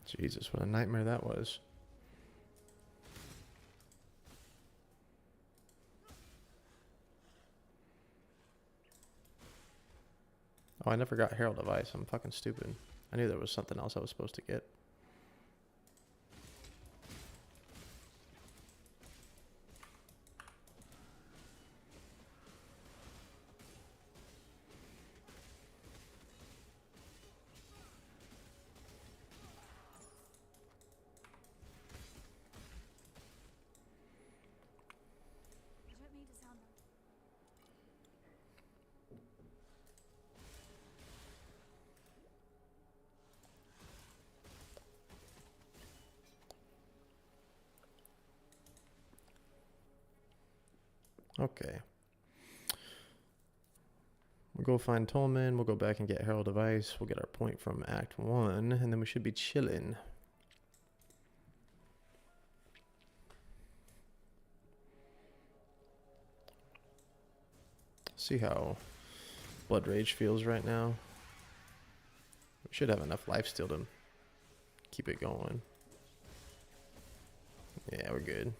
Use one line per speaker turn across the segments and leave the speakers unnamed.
Jesus, what a nightmare that was. Oh, I never got Herald of Ice. I'm fucking stupid. I knew there was something else I was supposed to get. Okay. We'll go find Tolman. We'll go back and get Herald of Ice. We'll get our point from Act 1, and then we should be chilling. See how Blood Rage feels right now. We should have enough lifesteal to keep it going. Yeah, we're good.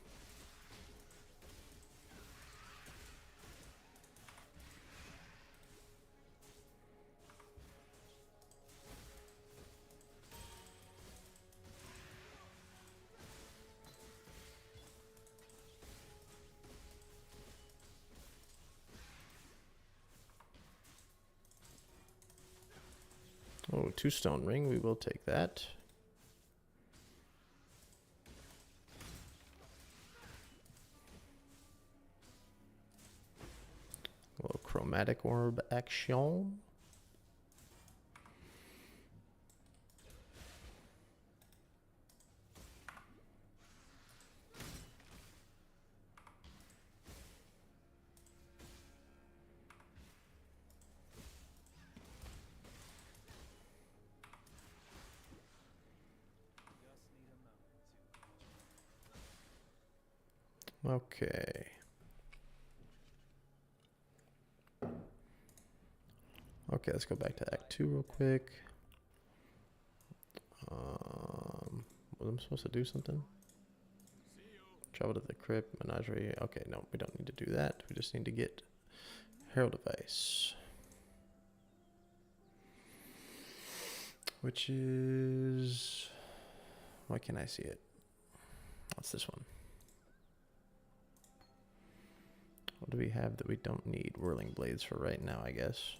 Oh, 2-stone ring. We will take that. A little chromatic orb action. Okay. Okay, let's go back to Act 2 real quick. Was I supposed to do something? Travel to the crypt, menagerie. Okay, no, we don't need to do that. We just need to get Herald of Ice. Which is... Why can't I see it? What's this one? What do we have that we don't need? Whirling Blades for right now, I guess.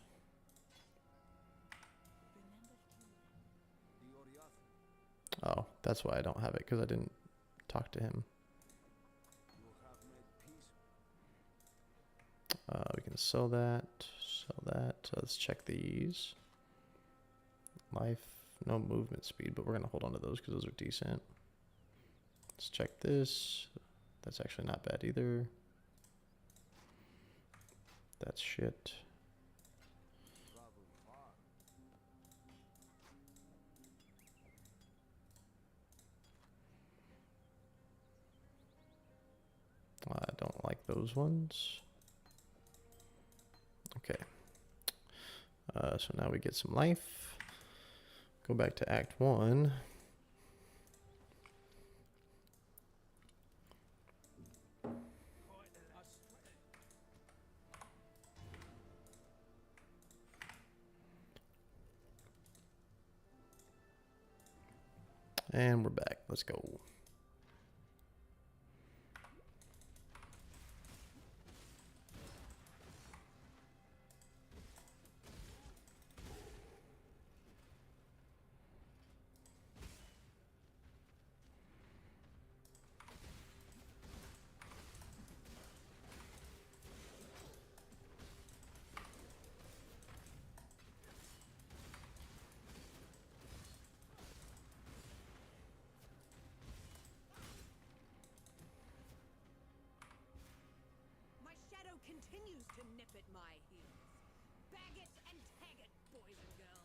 Oh, that's why I don't have it, because I didn't talk to him. We can sell that, let's check these. Life, no movement speed, but we're going to hold on to those because those are decent. Let's check this. That's actually not bad either. That's shit. I don't like those ones. Okay. So now we get some life. Go back to Act 1. And we're back. Let's go.
Continues to nip at my heels. Bag it and tag it, boys and girls.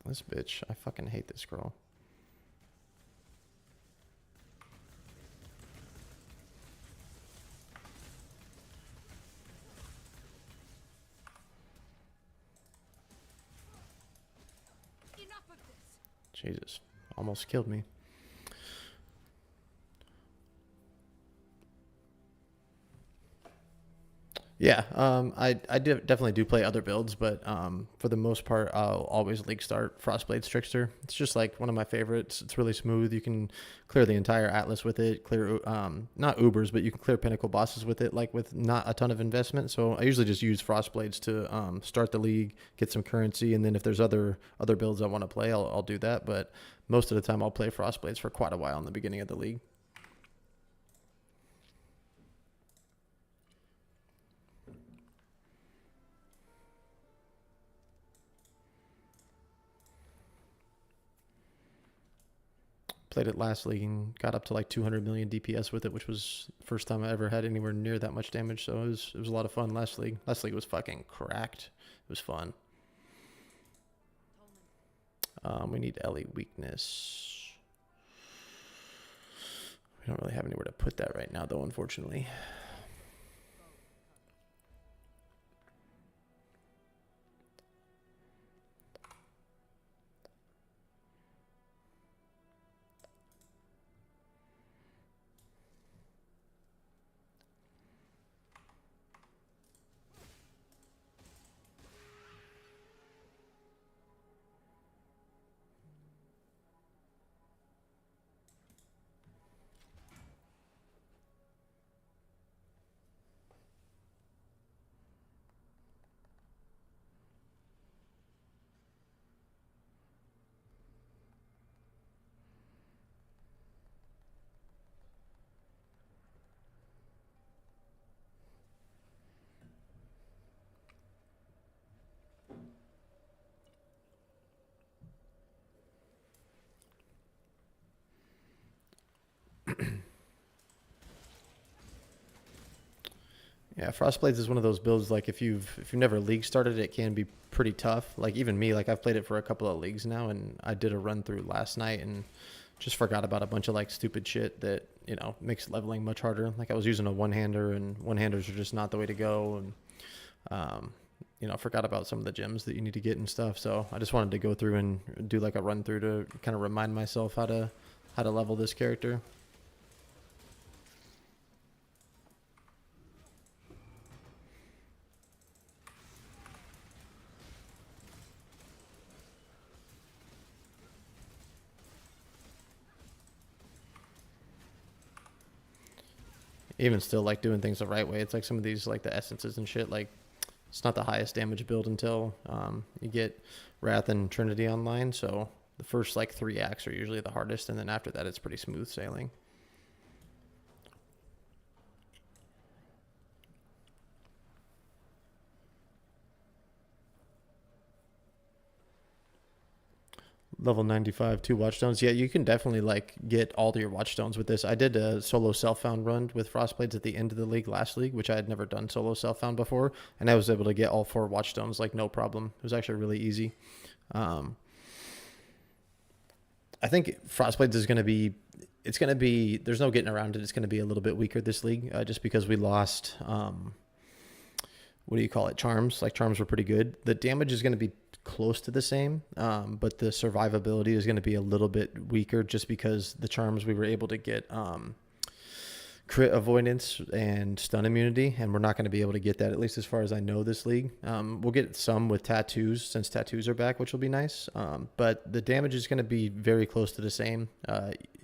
This bitch. I fucking hate this girl.
Enough of this.
Jesus. Almost killed me. Yeah, I definitely do play other builds, but for the most part, I'll always league start Frostblade Trickster. It's just like one of my favorites. It's really smooth. You can clear the entire Atlas with it, clear not Ubers, but you can clear Pinnacle bosses with it, like with not a ton of investment. So I usually just use Frostblades to start the league, get some currency, and then if there's other builds I want to play, I'll do that. But most of the time, I'll play Frostblades for quite a while in the beginning of the league. Played it last league and got up to like 200 million DPS with it, which was the first time I ever had anywhere near that much damage. So it was a lot of fun last league. Last league was fucking cracked. It was fun. We need Ellie weakness. We don't really have anywhere to put that right now, though, unfortunately. Yeah, Frostblades is one of those builds, like if you've never league started, it can be pretty tough. Like even me, like I've played it for a couple of leagues now, and I did a run through last night and just forgot about a bunch of like stupid shit that, you know, makes leveling much harder. Like I was using a one-hander, and one-handers are just not the way to go, and you know, forgot about some of the gems that you need to get and stuff. So I just wanted to go through and do like a run through to kind of remind myself how to level this character. Even still, like doing things the right way, it's like some of these, like the essences and shit, like it's not the highest damage build until you get Wrath and Trinity online. So the first like 3 acts are usually the hardest, and then after that it's pretty smooth sailing. Level 95, 2 watchstones. Yeah, you can definitely like get all your watchstones with this. I did a solo self-found run with Frostblades at the end of the league last league, which I had never done solo self-found before, and I was able to get all 4 watchstones like no problem. It was actually really easy. I think Frostblades is going to be, it's going to be, there's no getting around it. It's going to be a little bit weaker this league, just because we lost, what do you call it? Charms. Like charms were pretty good. The damage is going to be close to the same, but the survivability is going to be a little bit weaker just because the charms we were able to get crit avoidance and stun immunity, and we're not going to be able to get that, at least as far as I know, this league. We'll get some with tattoos, since tattoos are back, which will be nice, but the damage is going to be very close to the same.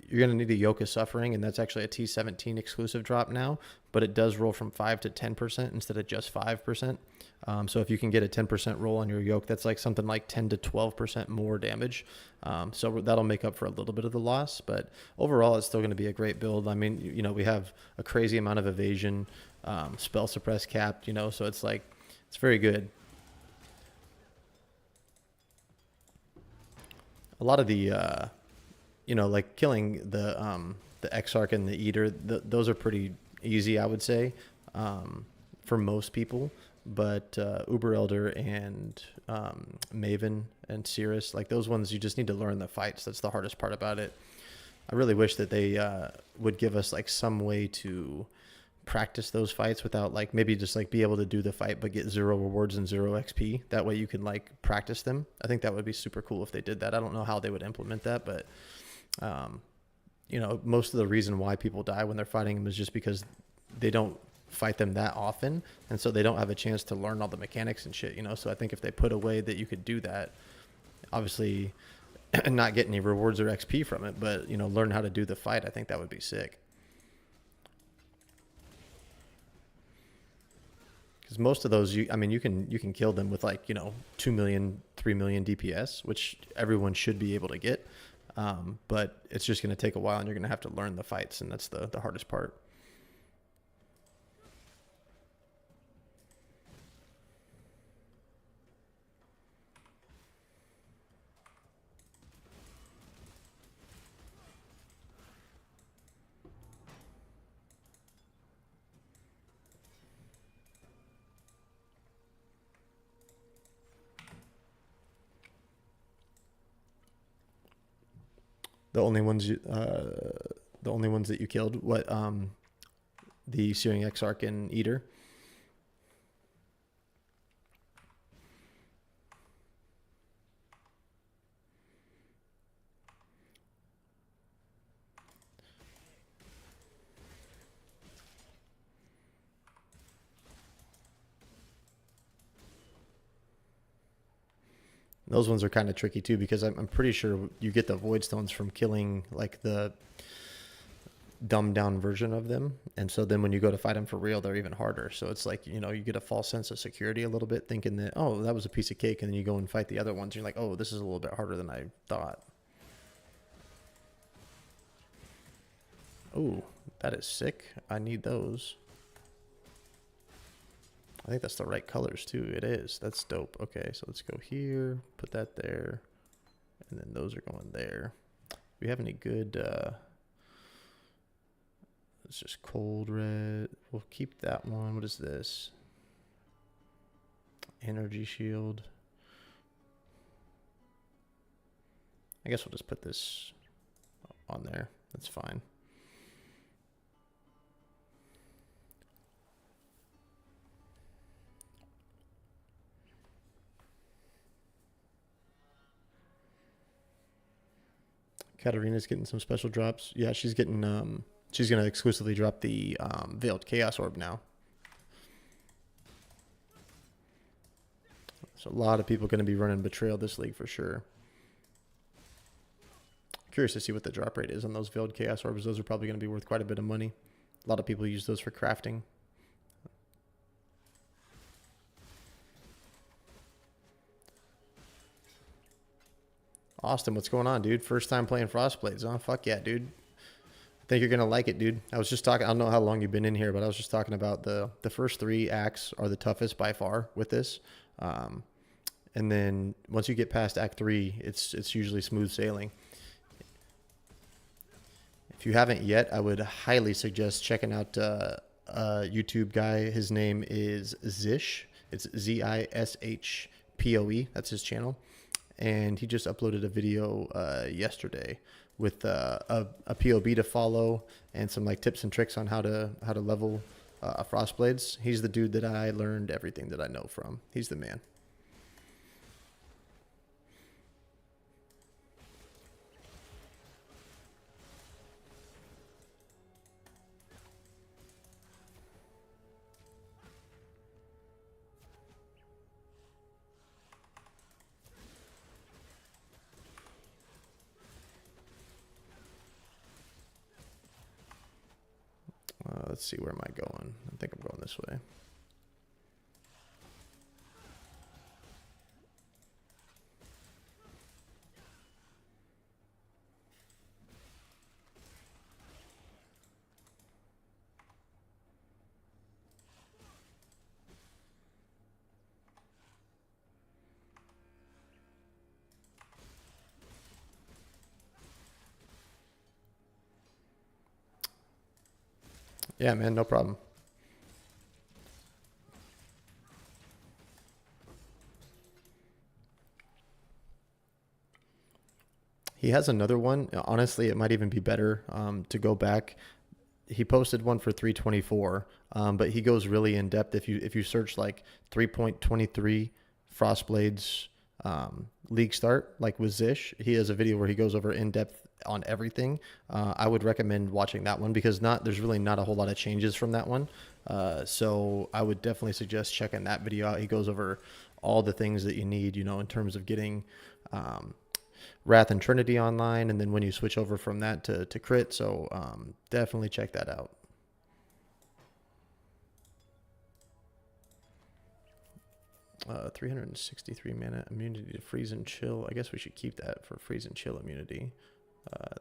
You're going to need a Yoke of Suffering, and that's actually a T17 exclusive drop now, but it does roll from 5 to 10% instead of just 5%. So if you can get a 10% roll on your Yoke, that's like something like 10 to 12% more damage. So that'll make up for a little bit of the loss, but overall it's still going to be a great build. I mean, you know, we have a crazy amount of evasion, spell suppress capped, you know, so it's like, it's very good. A lot of the, you know, like killing the Exarch and the Eater, those are pretty easy, I would say, for most people. But Uber Elder and Maven and Cirrus. Like those ones, you just need to learn the fights. That's the hardest part about it. I really wish that they would give us like some way to practice those fights without like maybe just like be able to do the fight but get 0 rewards and 0 XP. That way you can like practice them. I think that would be super cool if they did that. I don't know how they would implement that, but you know, most of the reason why people die when they're fighting them is just because they don't fight them that often, and so they don't have a chance to learn all the mechanics and shit, you know. So I think if they put a way that you could do that, obviously not get any rewards or XP from it, but you know, learn how to do the fight, I think that would be sick. Because most of those, I mean, you can kill them with like, you know, 2 million, 3 million DPS, which everyone should be able to get. But it's just going to take a while, and you're going to have to learn the fights, and that's the hardest part. The only ones that you killed, what, the Searing Exarch and Eater. Those ones are kind of tricky too, because I'm pretty sure you get the Void Stones from killing like the dumbed down version of them, and so then when you go to fight them for real, they're even harder. So it's like, you know, you get a false sense of security a little bit, thinking that, oh, that was a piece of cake, and then you go and fight the other ones, and you're like, oh, this is a little bit harder than I thought. Oh, that is sick. I need those. I think that's the right colors too. It is. That's dope. Okay, so let's go here, put that there, and then those are going there. Do we have any good, it's just cold red. We'll keep that one. What is this? Energy shield. I guess we'll just put this on there. That's fine. Katarina's getting some special drops. Yeah, she's getting, she's going to exclusively drop the Veiled Chaos Orb now. So a lot of people going to be running Betrayal this league for sure. Curious to see what the drop rate is on those Veiled Chaos Orbs. Those are probably going to be worth quite a bit of money. A lot of people use those for crafting. Austin, what's going on, dude? First time playing Frostblades, huh? Fuck yeah, dude. I think you're going to like it, dude. I was just talking, I don't know how long you've been in here, but I was just talking about the first 3 acts are the toughest by far with this. And then once you get past Act 3, it's usually smooth sailing. If you haven't yet, I would highly suggest checking out a YouTube guy. His name is Zish. It's Zishpoe. That's his channel. And he just uploaded a video yesterday with a POB to follow and some like tips and tricks on how to level Frostblades. He's the dude that I learned everything that I know from. He's the man. Let's see, where am I going? I think I'm going this way. Yeah, man, no problem. He has another one. Honestly, it might even be better to go back. He posted one for 324, but he goes really in depth. If you search like 3.23 Frostblades league start, like with Zish, he has a video where he goes over in depth on everything. I would recommend watching that one because there's really not a whole lot of changes from that one. So I would definitely suggest checking that video out. He goes over all the things that you need, in terms of getting Wrath and Trinity online, and then when you switch over from that to crit. So definitely check that out. Uh, 363 mana, immunity to freeze and chill. I guess we should keep that for freeze and chill immunity.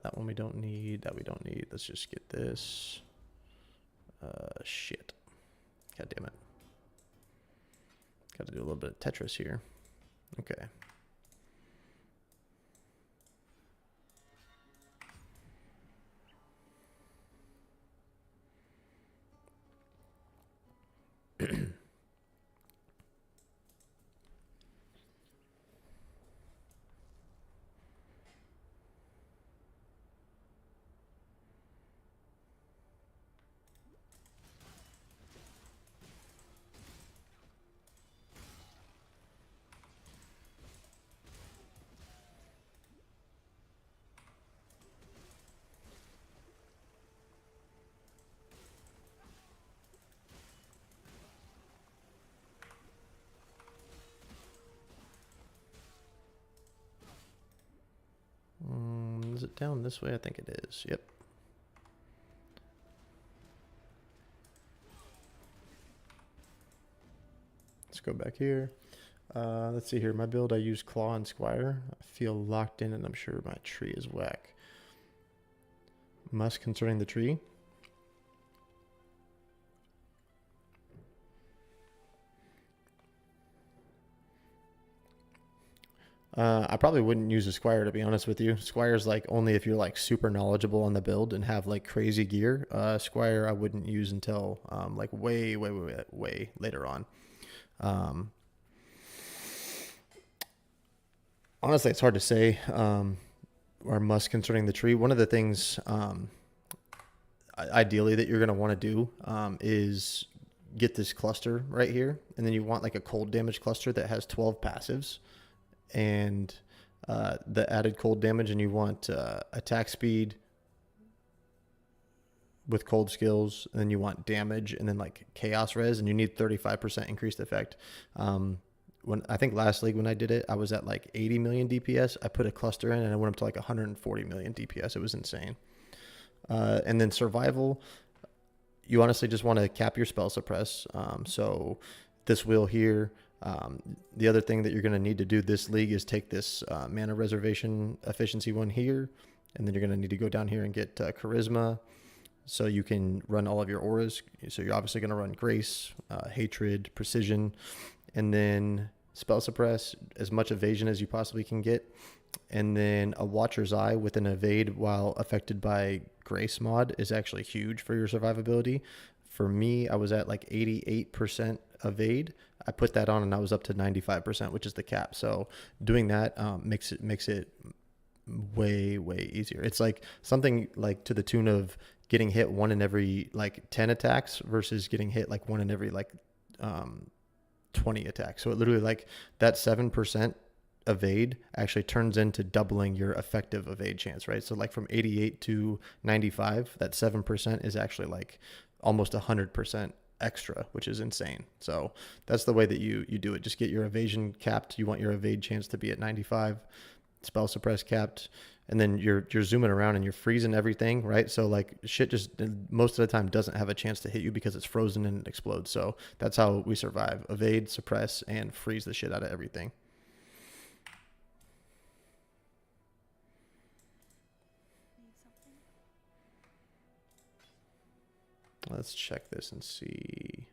That one we don't need. That we don't need. Let's just get this. Shit. God damn it. Got to do a little bit of Tetris here. Okay. Is it down this way? I think it is. Yep. Let's go back here. Let's see here. My build, I use Claw and Squire. I feel locked in, and I'm sure my tree is whack. Must concerning the tree. I probably wouldn't use a Squire, to be honest with you. Squire's like only if you're like super knowledgeable on the build and have like crazy gear. Squire I wouldn't use until like way later on. Honestly, it's hard to say. Or must concerning the tree. One of the things ideally that you're going to want to do is get this cluster right here, and then you want like a cold damage cluster that has 12 passives and the added cold damage, and you want attack speed with cold skills, and then you want damage, and then like chaos res, and you need 35% increased effect. When I think last league when I did it, I was at like 80 million DPS. I put a cluster in and I went up to like 140 million DPS. It was insane. And then survival, you honestly just want to cap your spell suppress. So this wheel here. The other thing that you're going to need to do this league is take this mana reservation efficiency one here, and then you're going to need to go down here and get charisma, so you can run all of your auras. So you're obviously going to run grace, hatred, precision, and then spell suppress, as much evasion as you possibly can get, and then a Watcher's Eye with an evade while affected by grace mod is actually huge for your survivability. For me, I was at like 88% evade. I put that on and I was up to 95%, which is the cap. So doing that makes it way easier. It's like something like to the tune of getting hit 1 in every like 10 attacks versus getting hit like 1 in every like 20 attacks. So it literally like that 7% evade actually turns into doubling your effective evade chance, right? So like from 88 to 95, that 7% is actually like almost 100% extra, which is insane. So that's the way that you do it. Just get your evasion capped. You want your evade chance to be at 95, spell suppress capped, and then you're zooming around and you're freezing everything, right? So like shit just most of the time doesn't have a chance to hit you because it's frozen and it explodes. So that's how we survive: evade, suppress, and freeze the shit out of everything. Let's check this and see.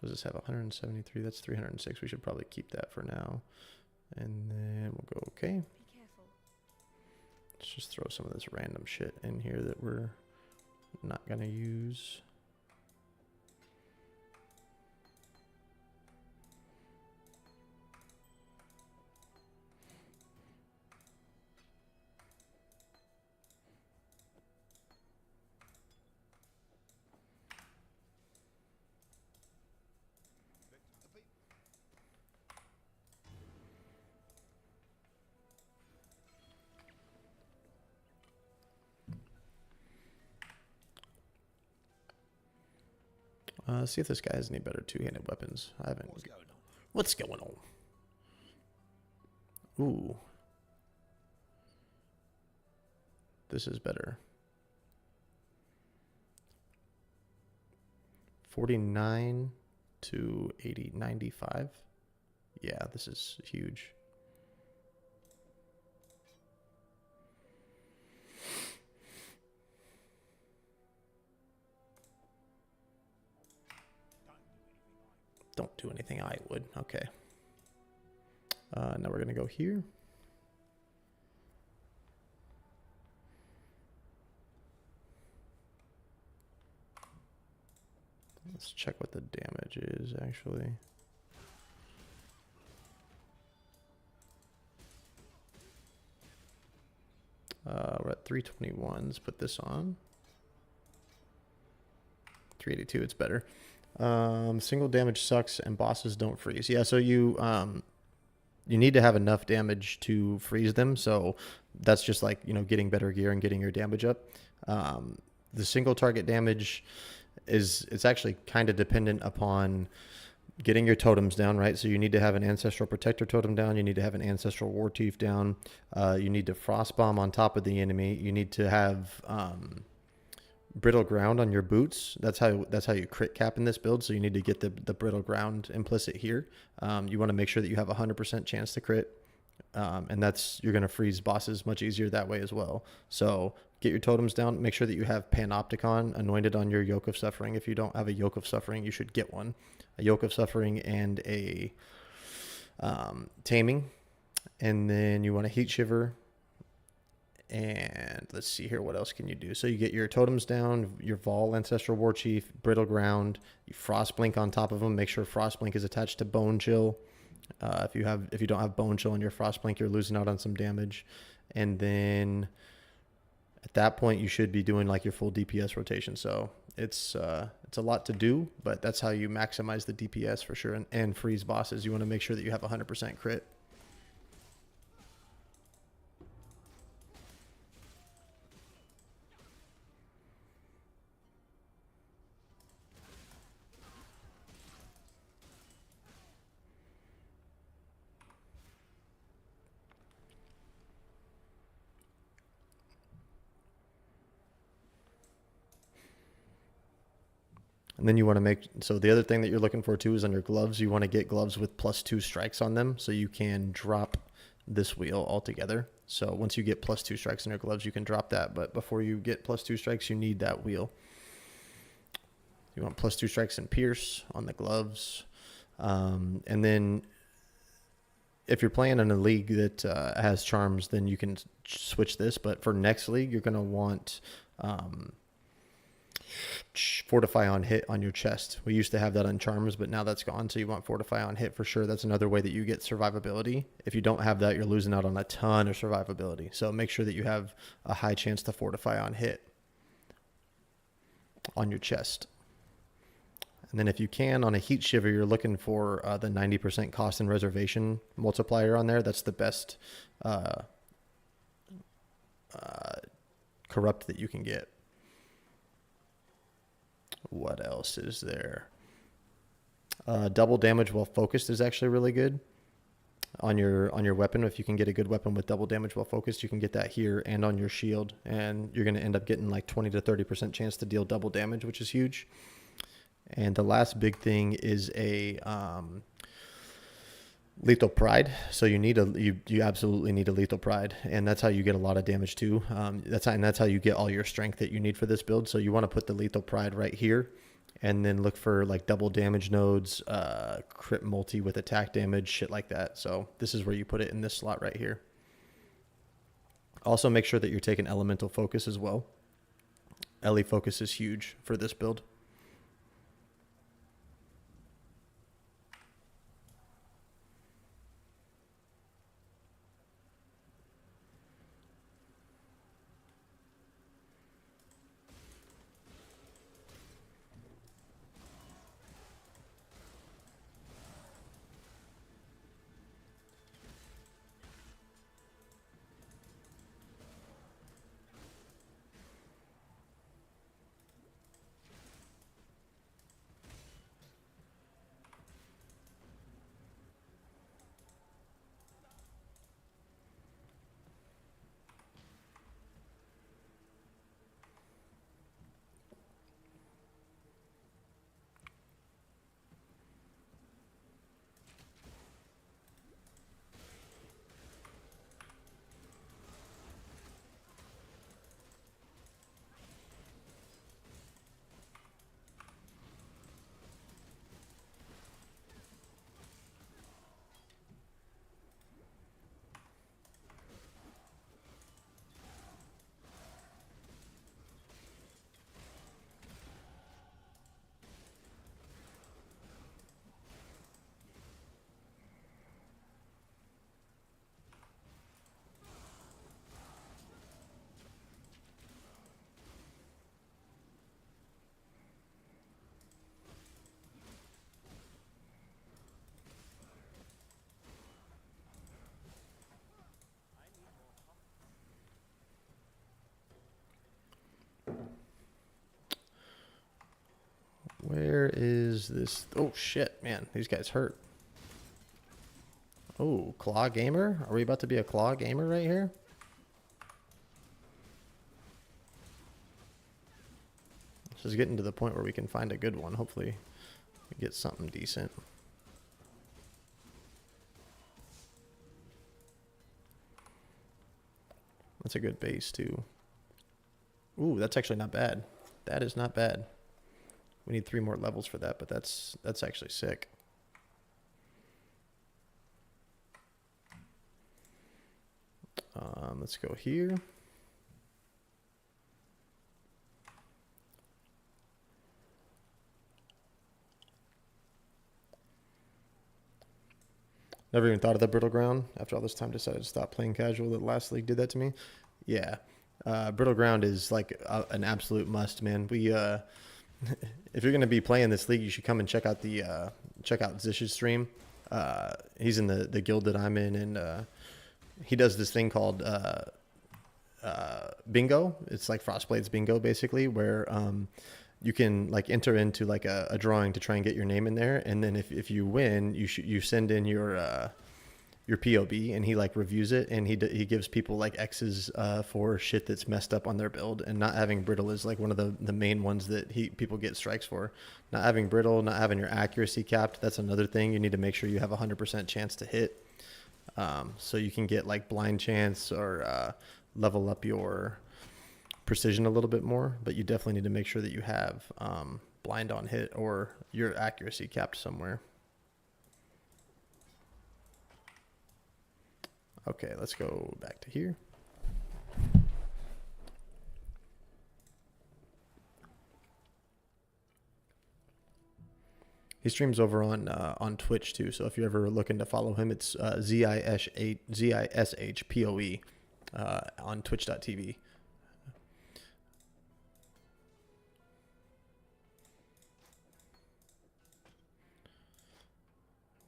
Does this have 173? That's 306. We should probably keep that for now. And then we'll go okay.
Be careful.
Let's just throw some of this random shit in here that we're not going to use. Let's see if this guy has any better two-handed weapons. I haven't. What's going on? Ooh. This is better. 49 to 80, 95. Yeah, this is huge. Don't do anything I would. Okay. Now we're going to go here. Let's check what the damage is, actually. We're at 321. Let's put this on. 382, it's better. Single damage sucks and bosses don't freeze. Yeah, so you need to have enough damage to freeze them. So that's just like, you know, getting better gear and getting your damage up. The single target damage it's actually kind of dependent upon getting your totems down, right? So you need to have an Ancestral Protector totem down. You need to have an Ancestral War Chief down. You need to Frost Bomb on top of the enemy. You need to have Brittle Ground on your boots. That's how you crit cap in this build. So you need to get the Brittle Ground implicit here. You want to make sure that you have a 100% chance to crit. And you're going to freeze bosses much easier that way as well. So get your totems down. Make sure that you have Panopticon anointed on your Yoke of Suffering. If you don't have a Yoke of Suffering, you should get one. A Yoke of Suffering and a Taming. And then you want a Heat Shiver. And let's see here, what else can you do? So you get your totems down, your Vol Ancestral War Chief, Brittle Ground, you Frost Blink on top of them. Make sure Frost Blink is attached to Bone Chill. If you don't have Bone Chill in your Frost Blink, you're losing out on some damage. And then at that point, you should be doing like your full DPS rotation. So it's a lot to do, but that's how you maximize the DPS for sure. And freeze bosses. You want to make sure that you have 100% crit. And then you want to so the other thing that you're looking for too is on your gloves. You want to get gloves with +2 strikes on them so you can drop this wheel altogether. So once you get +2 strikes in your gloves, you can drop that. But before you get +2 strikes, you need that wheel. You want +2 strikes and Pierce on the gloves. And then if you're playing in a league that has charms, then you can switch this. But for next league, you're going to want Fortify on hit on your chest. We used to have that on charms, but now that's gone. So you want Fortify on hit for sure. That's another way that you get survivability. If you don't have that, you're losing out on a ton of survivability. So make sure that you have a high chance to Fortify on hit on your chest. And then if you can, on a Heat Shiver, you're looking for the 90% cost and reservation multiplier on there. That's the best corrupt that you can get. What else is there? Double damage while focused is actually really good on your weapon. If you can get a good weapon with double damage while focused, you can get that here and on your shield, and you're going to end up getting like 20 to 30% chance to deal double damage, which is huge. And the last big thing is a Lethal Pride. So you absolutely need a Lethal Pride, and that's how you get a lot of damage too. That's how you get all your strength that you need for this build. So you want to put the Lethal Pride right here, and then look for like double damage nodes, crit multi with attack damage, shit like that. So this is where you put it, in this slot right here. Also make sure that you're taking Elemental Focus as well. Ele Focus is huge for this build. Where is this? Oh shit, man, these guys hurt. Oh, Claw Gamer? Are we about to be a Claw Gamer right here? This is getting to the point where we can find a good one. Hopefully we get something decent. That's a good base too. Ooh, that's actually not bad. That is not bad. We need 3 more levels for that, but that's actually sick. Let's go here. Never even thought of the Brittle Ground. After all this time, decided to stop playing casual. The last league did that to me. Yeah. Brittle Ground is like an absolute must, man. We if you're gonna be playing this league, you should come and check out Zish's stream. He's in the guild that I'm in, and he does this thing called bingo. It's like Frostblade's bingo, basically, where you can like enter into like a drawing to try and get your name in there, and then if you win, you send in your POB, and he like reviews it, and he gives people like X's for shit that's messed up on their build. And not having brittle is like one of the main ones that people get strikes for. Not having brittle, not having your accuracy capped, that's another thing. You need to make sure you have 100% chance to hit, so you can get like blind chance or level up your precision a little bit more. But you definitely need to make sure that you have blind on hit or your accuracy capped somewhere. Okay, let's go back to here. He streams over on Twitch too, so if you're ever looking to follow him, it's ZISHPOE on twitch.tv.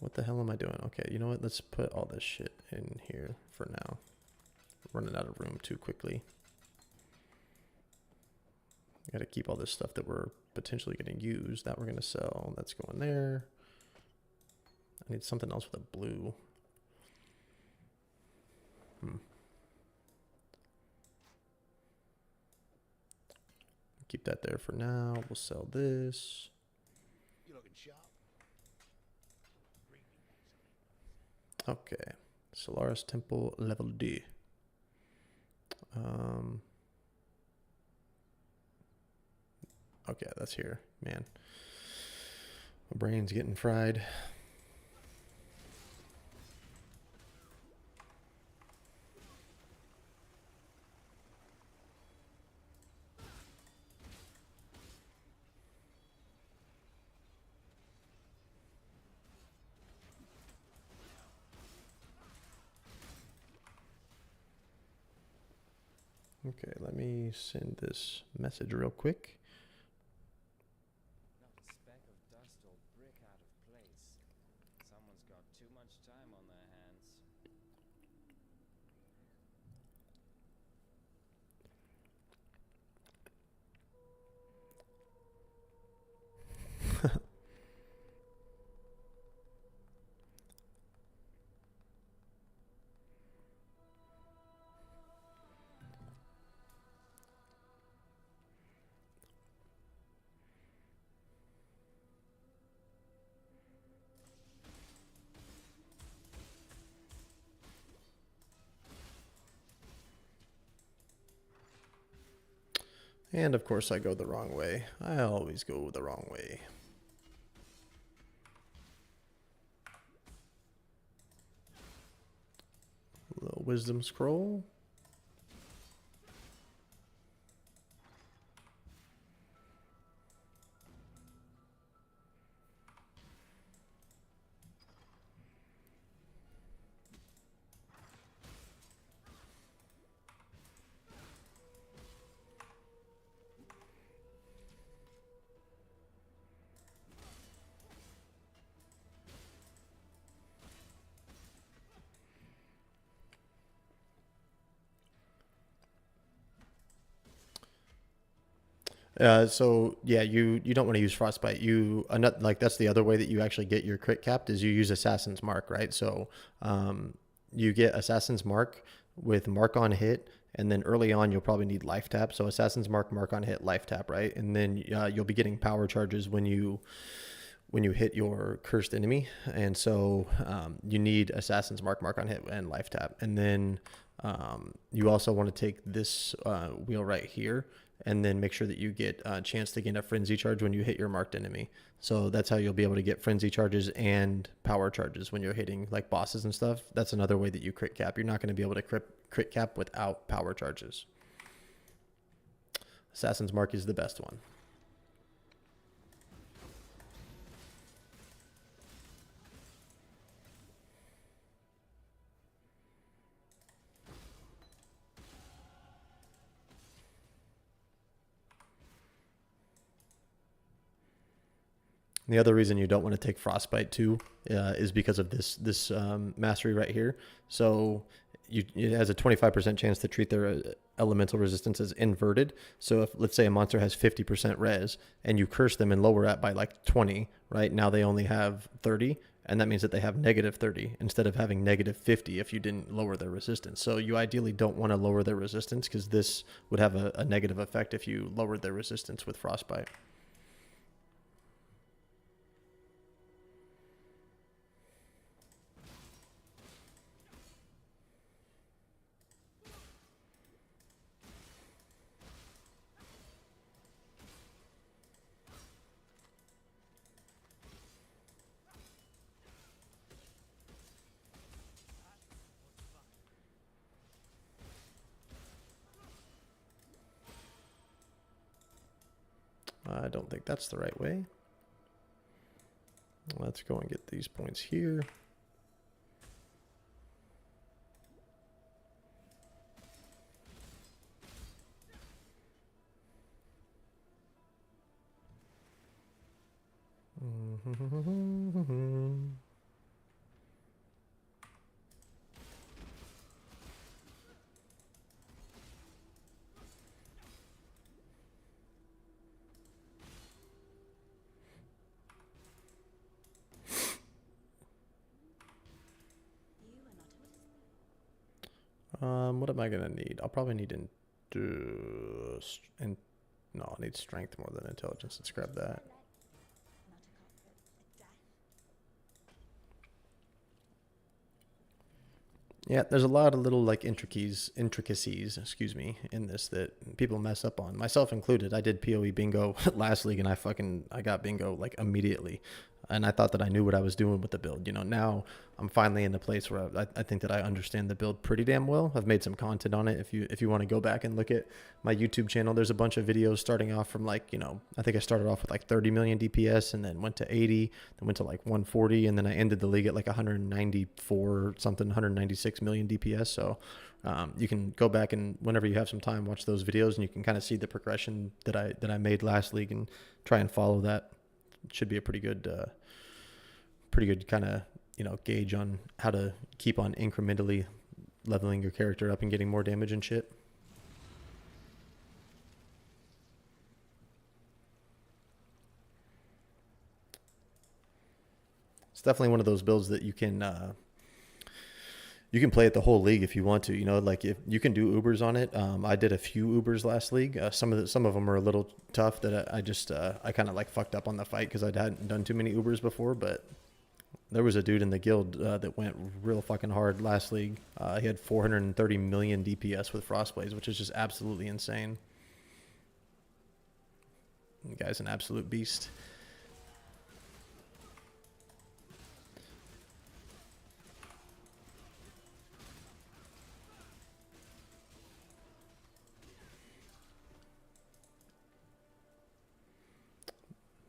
What the hell am I doing? Okay, you know what? Let's put all this shit in here for now. Running out of room too quickly. Got to keep all this stuff that we're potentially going to use, that we're going to sell. That's going there. I need something else with a blue. Keep that there for now. We'll sell this.
You looking sharp?
Okay, Solaris Temple level D. Okay, that's here. Man, my brain's getting fried. Okay, let me send this message real quick.
Not a speck of dust or brick out of place. Someone's got too much time on their hands.
And of course I go the wrong way. I always go the wrong way. A little wisdom scroll. So yeah, you don't want to use frostbite. Like that's the other way that you actually get your crit capped is you use assassin's mark, right? So you get assassin's mark with mark on hit, and then early on you'll probably need life tap. So assassin's mark, mark on hit, life tap, right? And then you'll be getting power charges when you hit your cursed enemy, and so you need assassin's mark, mark on hit, and life tap. And then you also want to take this wheel right here and then make sure that you get a chance to gain a frenzy charge when you hit your marked enemy. So that's how you'll be able to get frenzy charges and power charges when you're hitting like bosses and stuff. That's another way that you crit cap. You're not going to be able to crit cap without power charges. Assassin's mark is the best one. The other reason you don't want to take frostbite too is because of this mastery right here. So it has a 25% chance to treat their elemental resistance as inverted. So if let's say a monster has 50% res and you curse them and lower that by like 20, right? Now they only have 30, and that means that they have negative 30 instead of having negative 50 if you didn't lower their resistance. So you ideally don't want to lower their resistance because this would have a negative effect if you lowered their resistance with frostbite. I don't think that's the right way. Let's go and get these points here. What am I gonna need? I'll probably need no, I'll need strength more than intelligence. Let's grab that. Yeah, there's a lot of little like intricacies, excuse me, in this that people mess up on, myself included. I did PoE bingo last league and I got bingo like immediately. And I thought that I knew what I was doing with the build. You know, now I'm finally in the place where I think that I understand the build pretty damn well. I've made some content on it. If you want to go back and look at my YouTube channel, there's a bunch of videos starting off from like, you know, I think I started off with like 30 million DPS and then went to 80, then went to like 140, and then I ended the league at like 194 something, 196 million DPS. So you can go back and whenever you have some time, watch those videos and you can kind of see the progression that I made last league and try and follow that. It should be a pretty good kind of, you know, gauge on how to keep on incrementally leveling your character up and getting more damage and shit. It's definitely one of those builds that you can play it the whole league if you want to. You know, like if you can do Ubers on it. I did a few Ubers last league. Some of them are a little tough that I kind of like fucked up on the fight because I hadn't done too many Ubers before. But there was a dude in the guild that went real fucking hard last league. He had 430 million DPS with Frostblades, which is just absolutely insane. The guy's an absolute beast.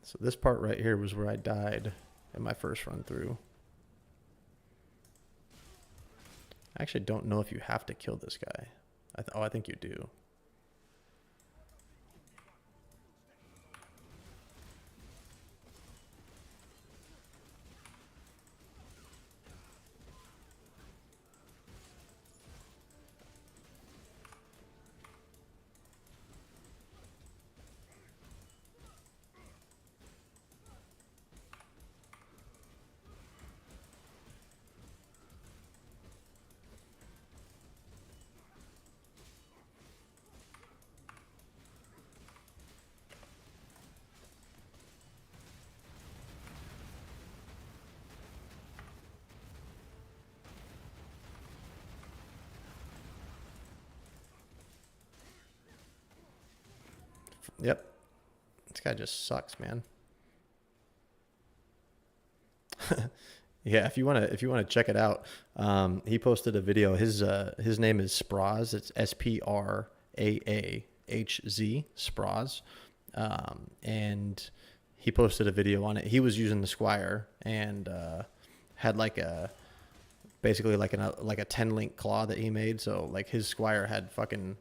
So this part right here was where I died in my first run through. I actually don't know if you have to kill this guy. I think you do. Yep. This guy just sucks, man. Yeah, if you wanna check it out, he posted a video. His name is Spraz. It's SPRAAHZ, Spraz, and he posted a video on it. He was using the Squire and had like a basically like a 10 link claw that he made. So like his Squire had fucking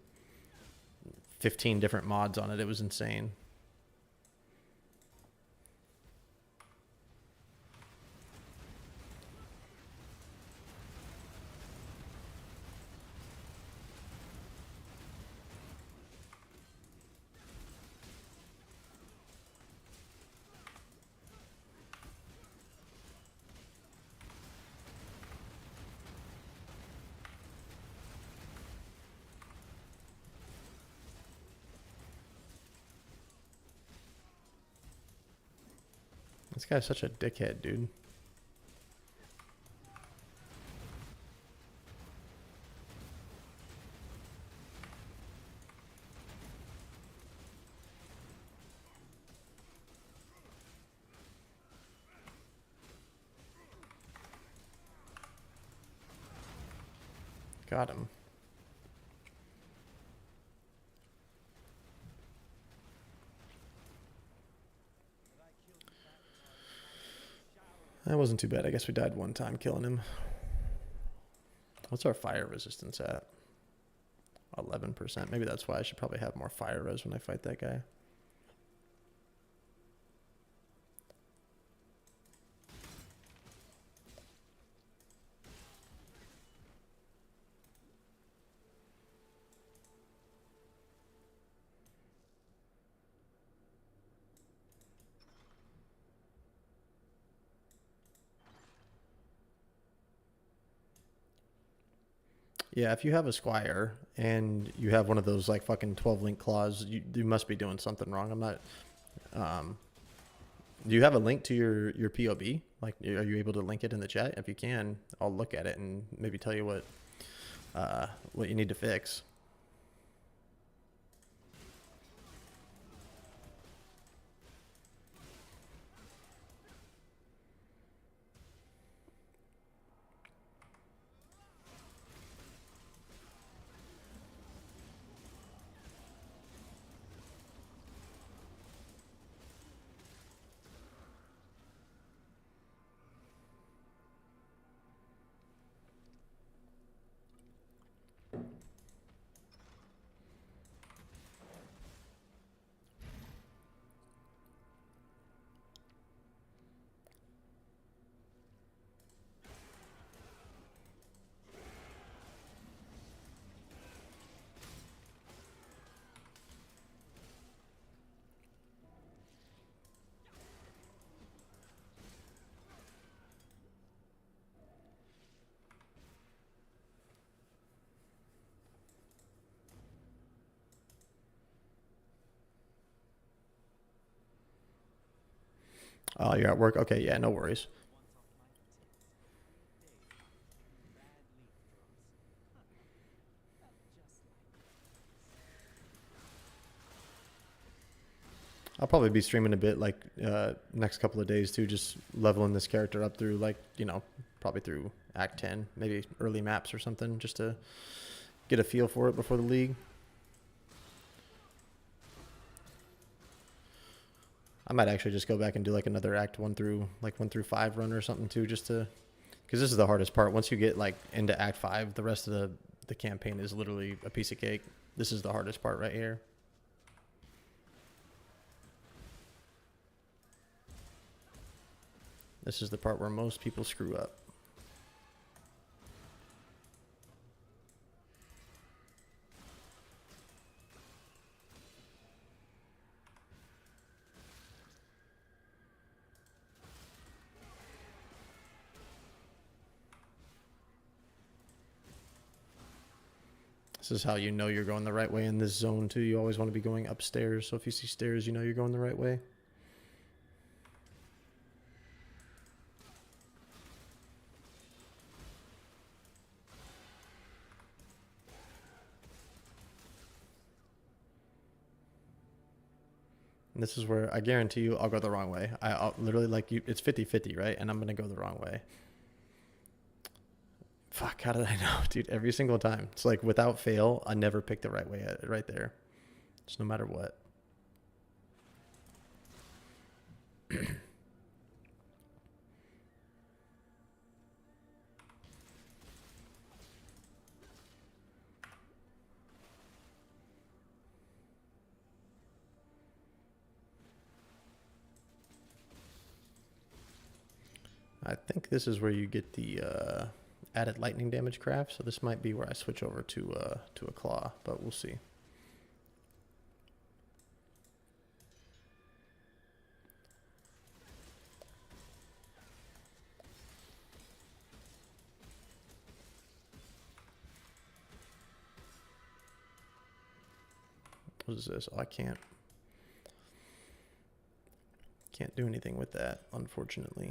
15 different mods on it. It was insane. This guy's such a dickhead, dude. Got him. That wasn't too bad. I guess we died one time killing him. What's our fire resistance at? 11%. Maybe that's why I should probably have more fire res when I fight that guy. Yeah, if you have a Squire and you have one of those like fucking 12 link claws, you must be doing something wrong. I'm not. Do you have a link to your POB? Like, are you able to link it in the chat? If you can, I'll look at it and maybe tell you what you need to fix. Oh, you're at work? Okay, yeah, no worries. I'll probably be streaming a bit like next couple of days too, just leveling this character up through like, probably through Act 10, maybe early maps or something, just to get a feel for it before the league. I might actually just go back and do like another Act 1 through 5 run or something too, just to, because this is the hardest part. Once you get like into Act 5, the rest of the campaign is literally a piece of cake. This is the hardest part right here. This is the part where most people screw up. This is how you know you're going the right way in this zone too. You always want to be going upstairs. So if you see stairs, you know you're going the right way. And this is where I guarantee you I'll go the wrong way. I'll literally like you. It's 50-50, right? And I'm going to go the wrong way. Fuck, how did I know, dude? Every single time. It's like without fail, I never pick the right way right there. Just no matter what. I think this is where you get the added lightning damage craft, so this might be where I switch over to a claw, but we'll see. What is this? Oh, I can't do anything with that, unfortunately.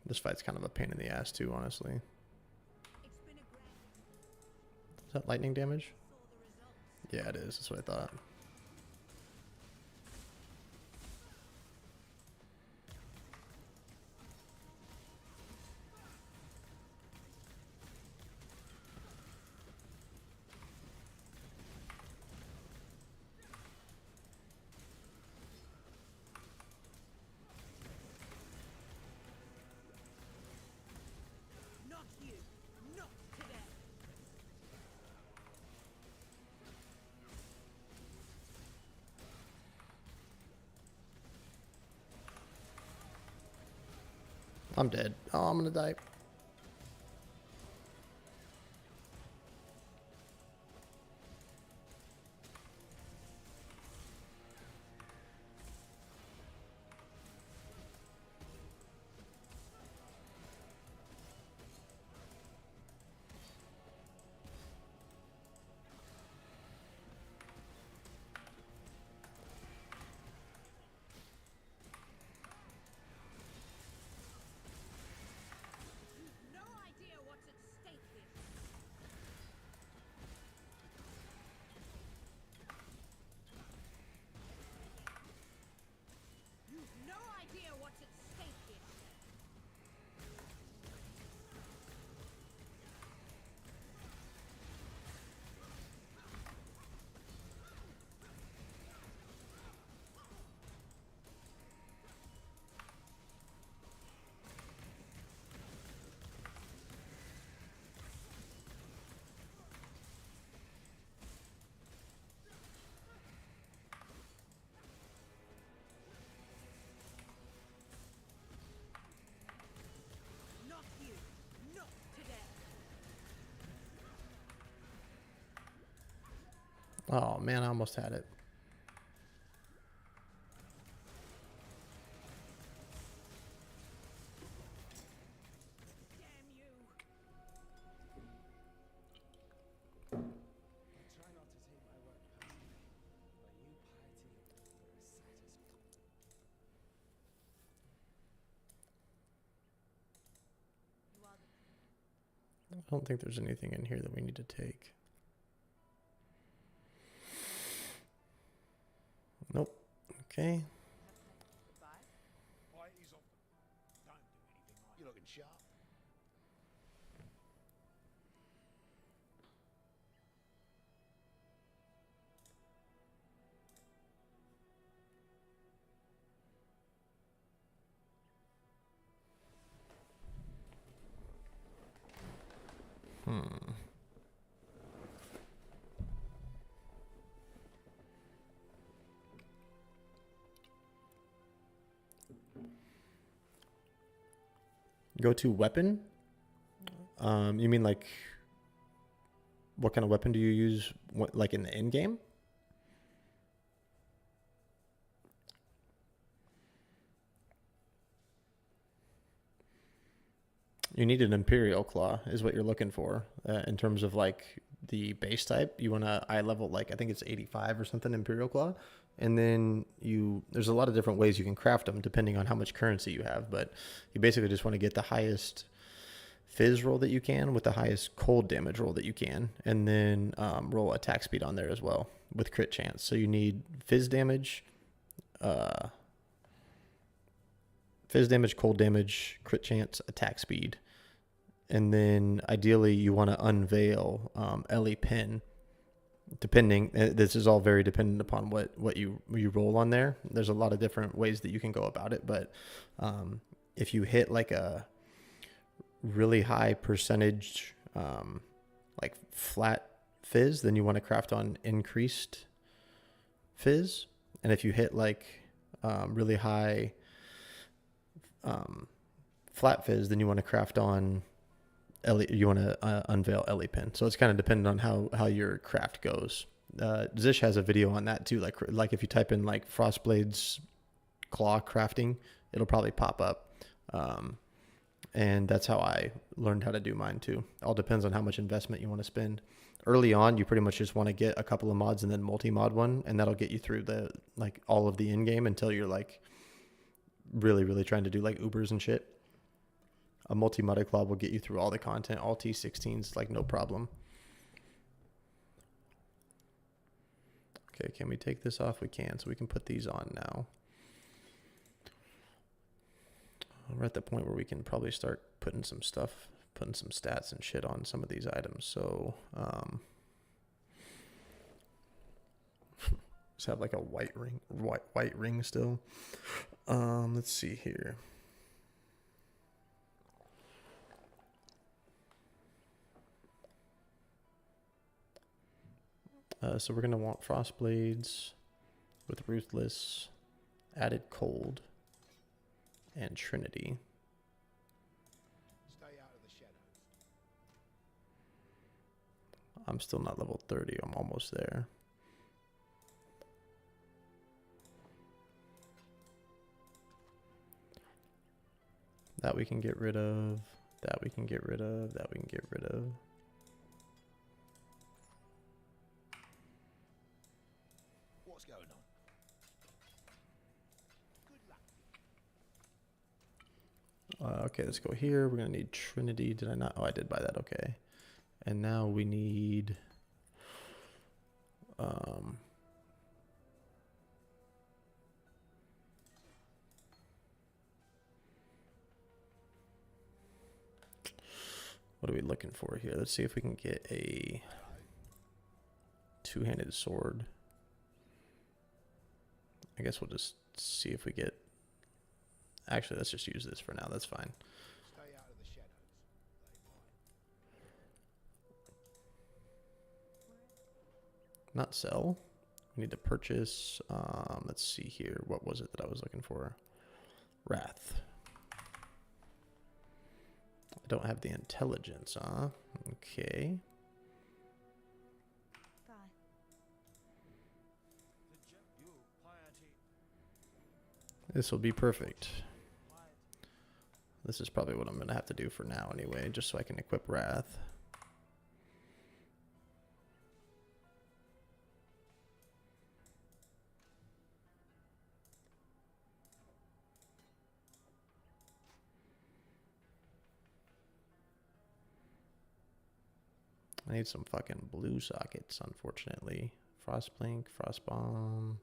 This fight's kind of a pain in the ass too, honestly.
It's been a grand
Is that lightning damage?
saw the results.
Yeah, it is. That's what I thought.
Not you. Not today.
I'm dead. Oh, I'm gonna die.
No idea what's at stake here. You've no idea what's at stake here. Not you. Not today.
Oh man, I almost had it.
Damn you.
I try not to take my work personally, but you piety reciters.
You are the
I don't think there's anything in here that we need to take. Nope. Okay.
goodbye.
Parties off. Don't do anything like you're looking sharp.
Hmm. Go to weapon? You mean like what kind of weapon do you use like in the end game? You need an Imperial Claw is what you're looking for in terms of like the base type. You want to eye level like I think it's 85 or something Imperial Claw. and then there's a lot of different ways you can craft them depending on how much currency you have, but you basically just want to get the highest fizz roll that you can with the highest cold damage roll that you can, and then roll attack speed on there as well with crit chance. So you need fizz damage, cold damage, crit chance, attack speed, and then ideally you want to unveil Ellie Pin. Depending, this is all very dependent upon what you roll on there. There's a lot of different ways that you can go about it, but if you hit like a really high percentage like flat fizz, then you want to craft on increased fizz. And if you hit like really high flat fizz, then you want to craft on you want to unveil Ellie Pin. So it's kind of dependent on how your craft goes. Zish has a video on that too. Like if you type in like Frostblade's claw crafting, it'll probably pop up. And that's how I learned how to do mine too. All depends on how much investment you want to spend. Early on, you pretty much just want to get a couple of mods and then multi-mod one, and that'll get you through all of the in-game until you're like really, really trying to do like Ubers and shit. A multi-modded claw will get you through all the content, all T16s, like no problem. Okay, can we take this off? We can, so we can put these on now. We're at the point where we can probably start putting some stats and shit on some of these items. So, just have like a white ring still. Let's see here. So we're going to want Frost Blades with Ruthless, added Cold, and Trinity.
Stay out of the shadows.
I'm still not level 30. I'm almost there. That we can get rid of. That we can get rid of. That we can get rid of.
What's going on? Good luck.
Okay, let's go here. We're going to need Trinity. Did I not? Oh, I did buy that. Okay. And now we need... what are we looking for here? Let's see if we can get a two-handed sword. I guess we'll just see if we get... Actually, let's just use this for now. That's fine.
Stay out of the shadows. They might.
Not sell. We need to purchase. Let's see here. What was it that I was looking for? Wrath. I don't have the intelligence, huh? Okay. This will be perfect. This is probably what I'm going to have to do for now anyway, just so I can equip Wrath. I need some fucking blue sockets, unfortunately. Frostblink, Frostbomb.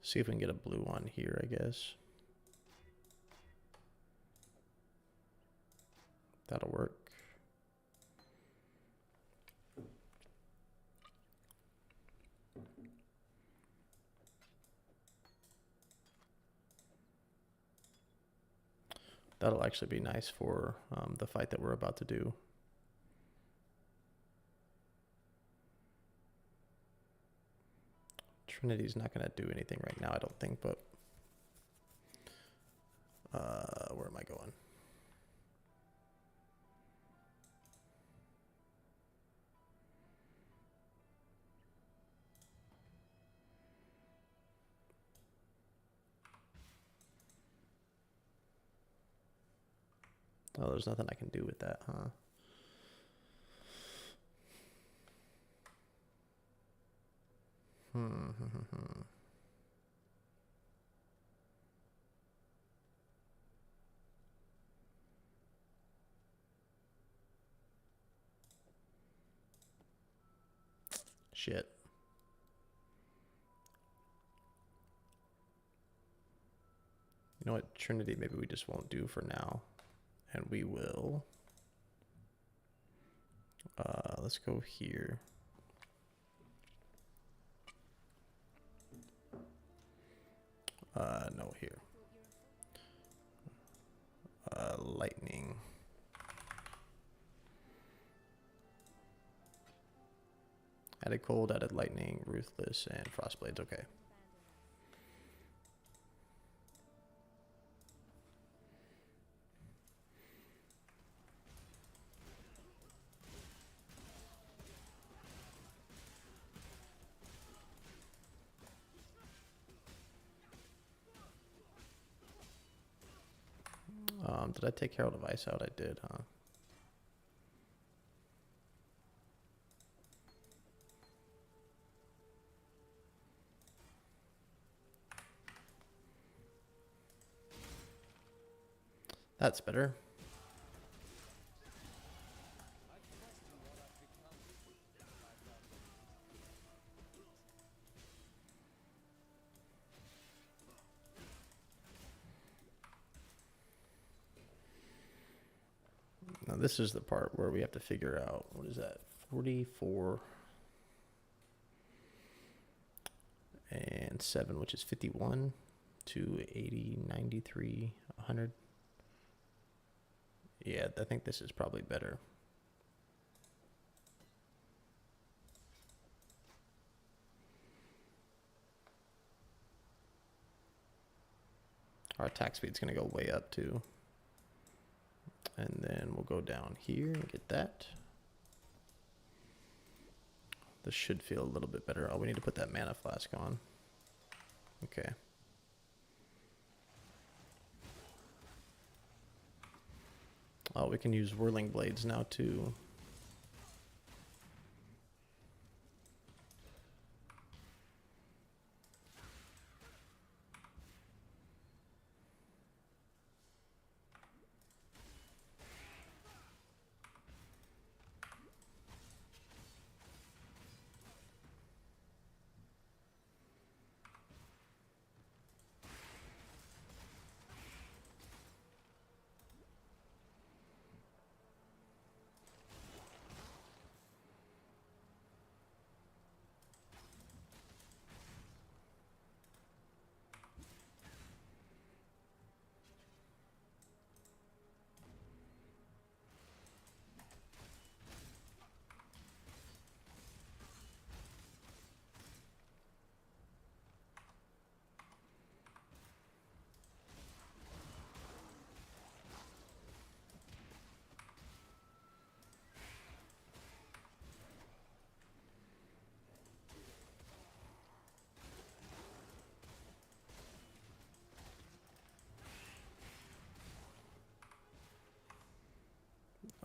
See if we can get a blue one here, I guess. That'll work. That'll actually be nice for the fight that we're about to do. Trinity's not going to do anything right now, I don't think, but where am I going? Oh, there's nothing I can do with that, huh? Shit. You know what, Trinity, maybe we just won't do for now. And we will... let's go here. No, here. Lightning. Added cold, added lightning, ruthless, and frostblades. Okay. Did I take Herald of Ice out? I did, huh? That's better. Now this is the part where we have to figure out, what is that, 44 and 7, which is 51 to 80, 93, 100. Yeah, I think this is probably better. Our attack speed's going to go way up too. And then we'll go down here and get that. This should feel a little bit better. Oh, we need to put that mana flask on. Okay. Oh, we can use whirling blades now too.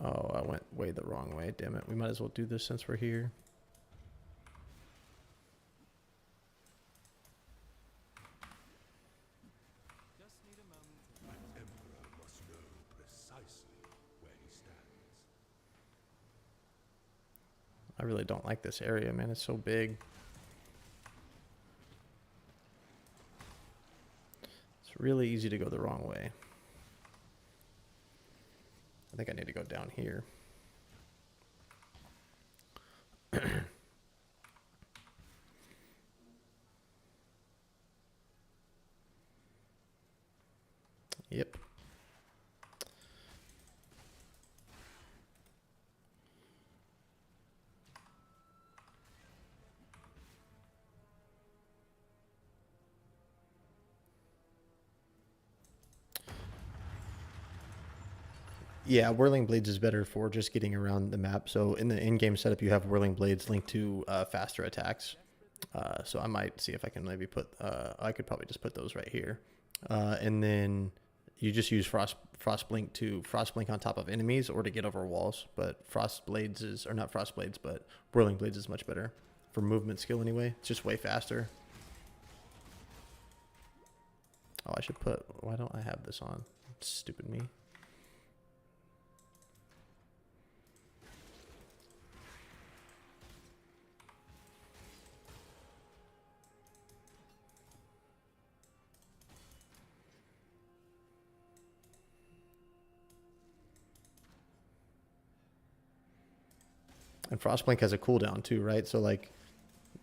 Oh, I went way the wrong way. Damn it. We might as well do this since we're here.
Just need a moment.
An emperor must know precisely where he stands.
I really don't like this area, man. It's so big. It's really easy to go the wrong way. I think I need to go down here. Yep. Yeah, Whirling Blades is better for just getting around the map. So in the in-game setup, you have Whirling Blades linked to faster attacks. So I might see if I can maybe put, I could probably just put those right here. And then you just use Frostblink to Frostblink on top of enemies or to get over walls. But Frost Blades is, or not Frost Blades, but Whirling Blades is much better for movement skill anyway. It's just way faster. Oh, I should put, why don't I have this on? Stupid me. And Frostblink has a cooldown too, right? So like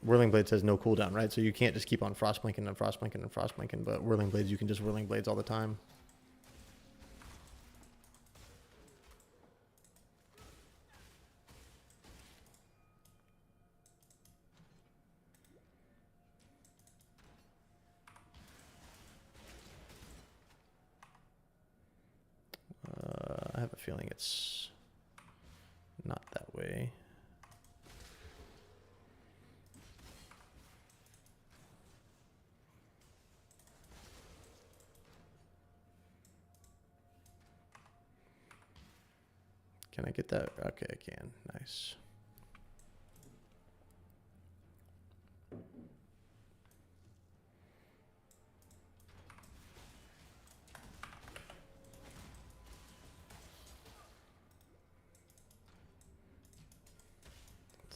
Whirling Blades has no cooldown, right? So you can't just keep on Frostblinking and Frostblinking and Frostblinking, but Whirling Blades, you can just Whirling Blades all the time. I have a feeling it's not that way. Can I get that? Okay, I can. Nice.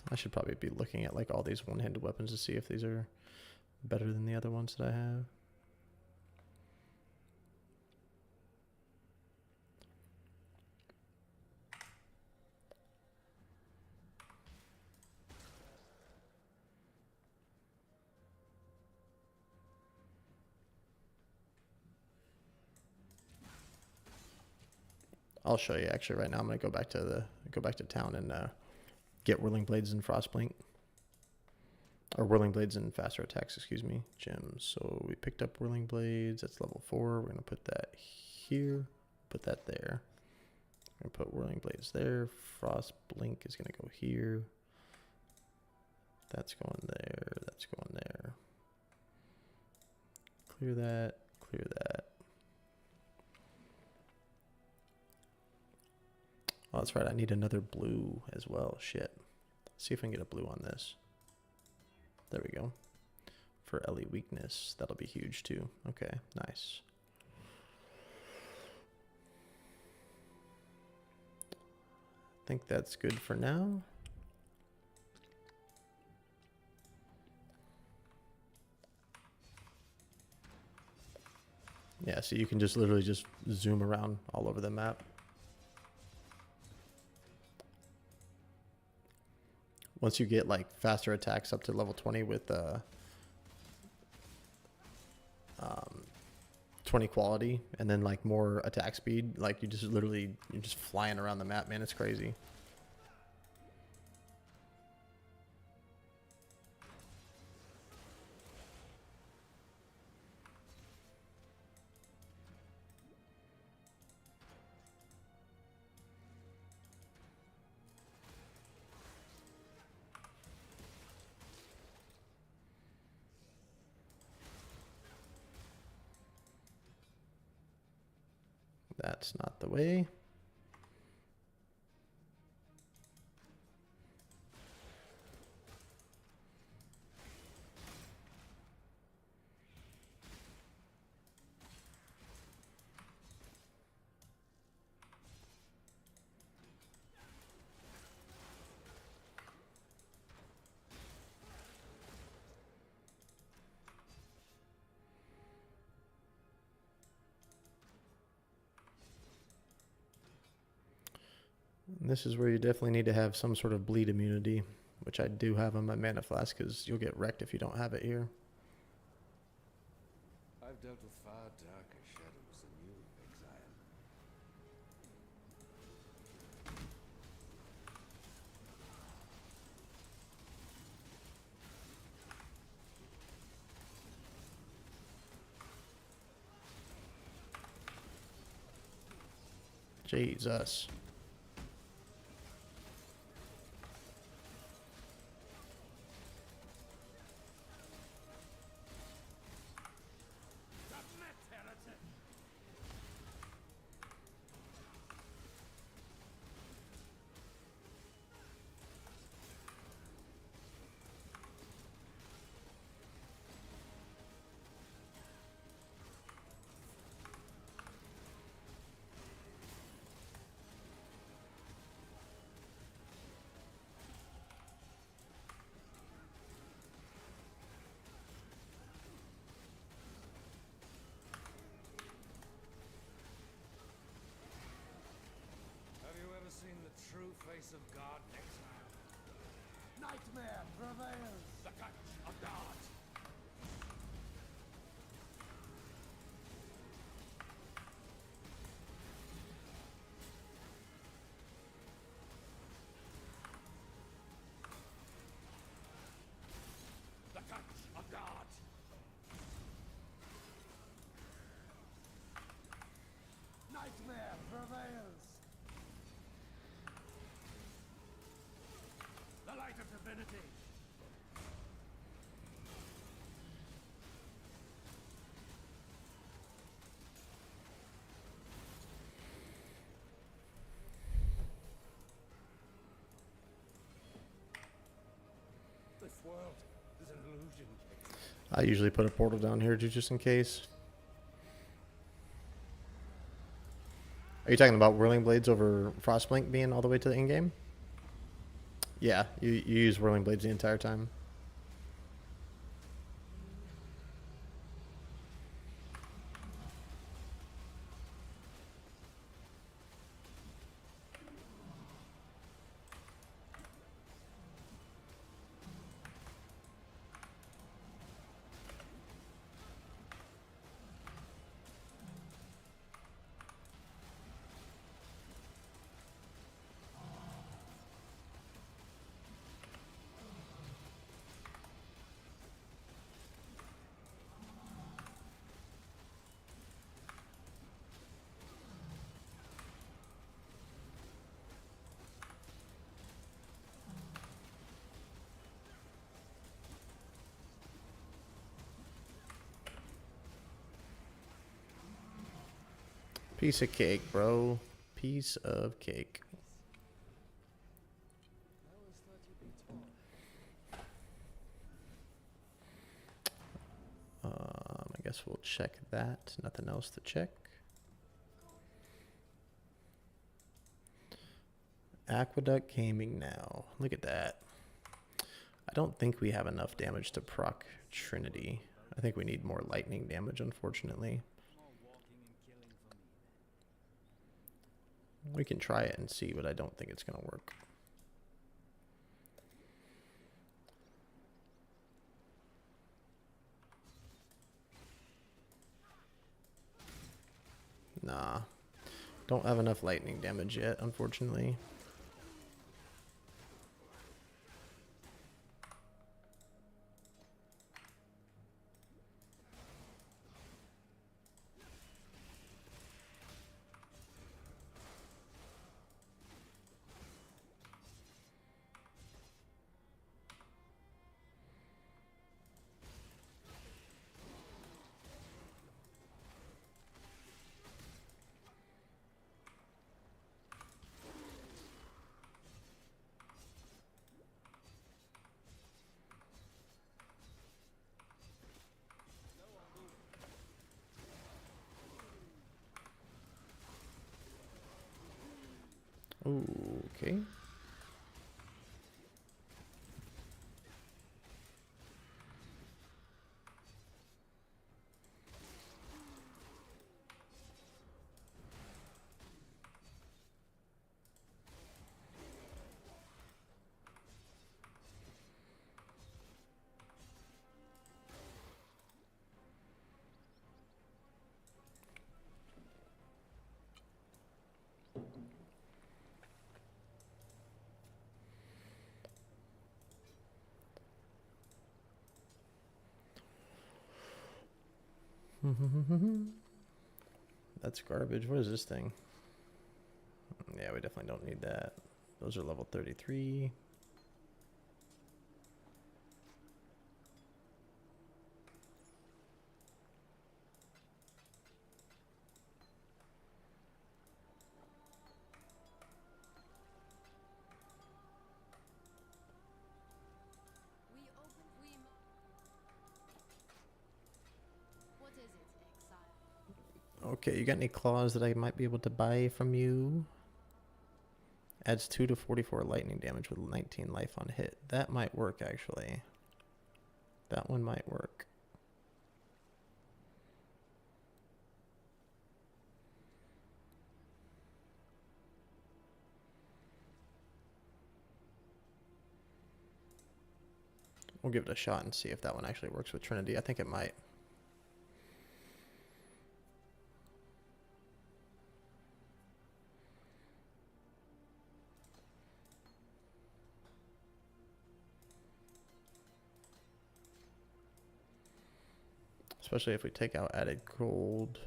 I should probably be looking at like all these one-handed weapons to see if these are better than the other ones that I have. I'll show you actually right now. I'm gonna go back to town and get Whirling Blades and Frostblink. Or Whirling Blades and faster attacks, excuse me. Gems. So we picked up Whirling Blades. That's level 4. We're gonna put that here. Put that there. We're gonna put Whirling Blades there. Frostblink is gonna go here. That's going there. That's going there. Clear that. Clear that. Oh, that's right. I need another blue as well. Shit. Let's see if I can get a blue on this. There we go. For Ellie weakness. That'll be huge too. Okay, nice. I think that's good for now. Yeah, so you can just literally just zoom around all over the map. Once you get like faster attacks up to level 20 with 20 quality and then like more attack speed, like you just literally, you're just flying around the map, man. It's crazy. That's not the way. And this is where you definitely need to have some sort of bleed immunity, which I do have on my mana flask, because you'll get wrecked if you don't have it here.
I've dealt with far darker shadows than you, exile.
Jesus.
world is an illusion.
I usually put a portal down here just in case. Are you talking about Whirling Blades over Frostblink being all the way to the end game? Yeah, you use Whirling Blades the entire time. Piece of cake, bro. Piece of cake.
I always thought you'd be tall.
I guess we'll check that. Nothing else to check. Aqueduct Gaming now. Look at that. I don't think we have enough damage to proc Trinity. I think we need more lightning damage, unfortunately. We can try it and see, but I don't think it's going to work. Nah. Don't have enough lightning damage yet, unfortunately. Ooh, okay. That's garbage. What is this thing? Yeah, we definitely don't need that. Those are level 33.
What is it, exile?
Okay, you got any claws that I might be able to buy from you? Adds 2 to 44 lightning damage with 19 life on hit. That might work, actually. That one might work. We'll give it a shot and see if that one actually works with Trinity. I think it might. Especially if we take out added gold. Do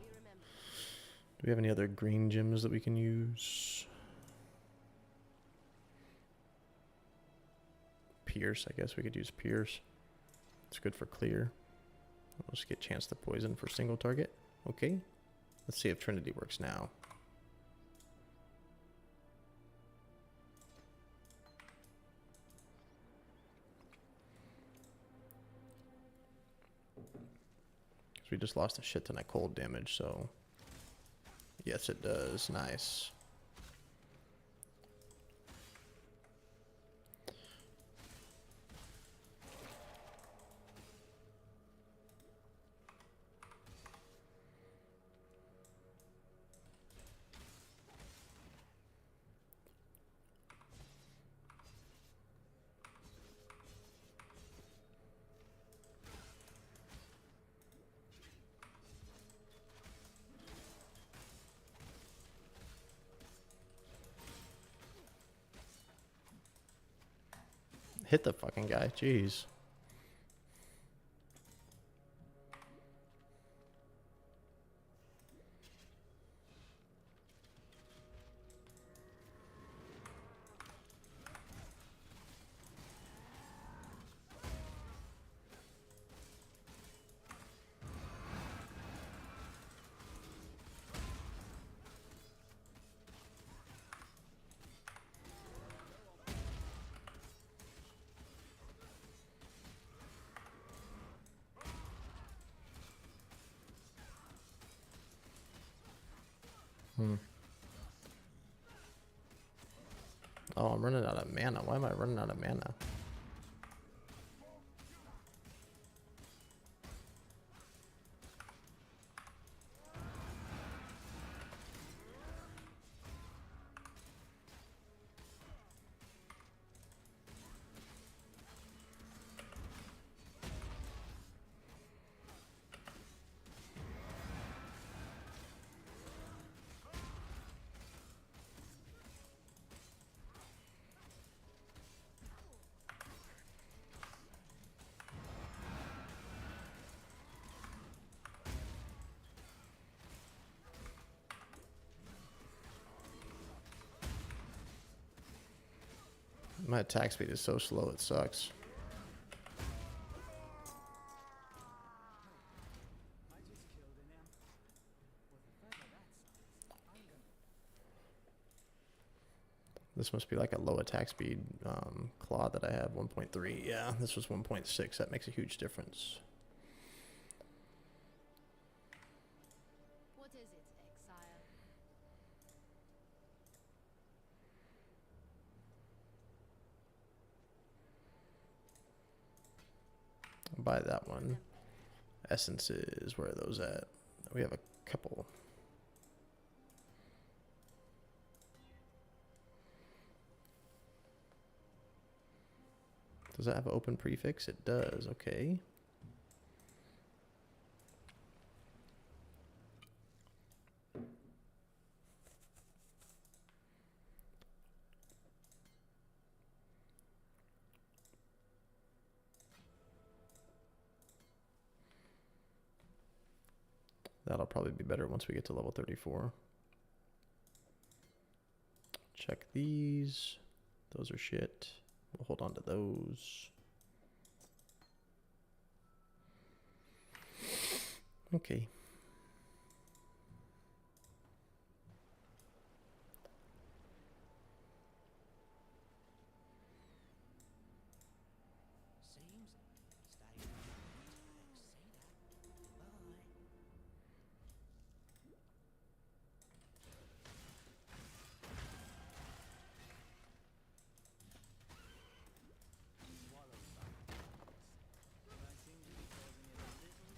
we have any other green gems that we can use? Pierce, I guess we could use Pierce. It's good for clear. We'll just get chance to poison for single target. Okay. Let's see if Trinity works now. We just lost a shit ton of cold damage, so... Yes, it does. Nice. Hit the fucking guy. Jeez. Oh, I'm running out of mana. Why am I running out of mana? My attack speed is so slow, it sucks.
I just killed an emperor. With a feather that size, I'm gonna...
This must be like a low attack speed claw that I have. 1.3. Yeah, this was 1.6. That makes a huge difference.
What is it, exile?
I'll buy that one. Essences, where are those at? We have a couple. Does that have an open prefix? It does. Okay. That'll probably be better once we get to level 34. Check these. Those are shit. We'll hold on to those. Okay.
Seems stay see that. Bye.
Swallow that. I seem to be causing it a little indigestion.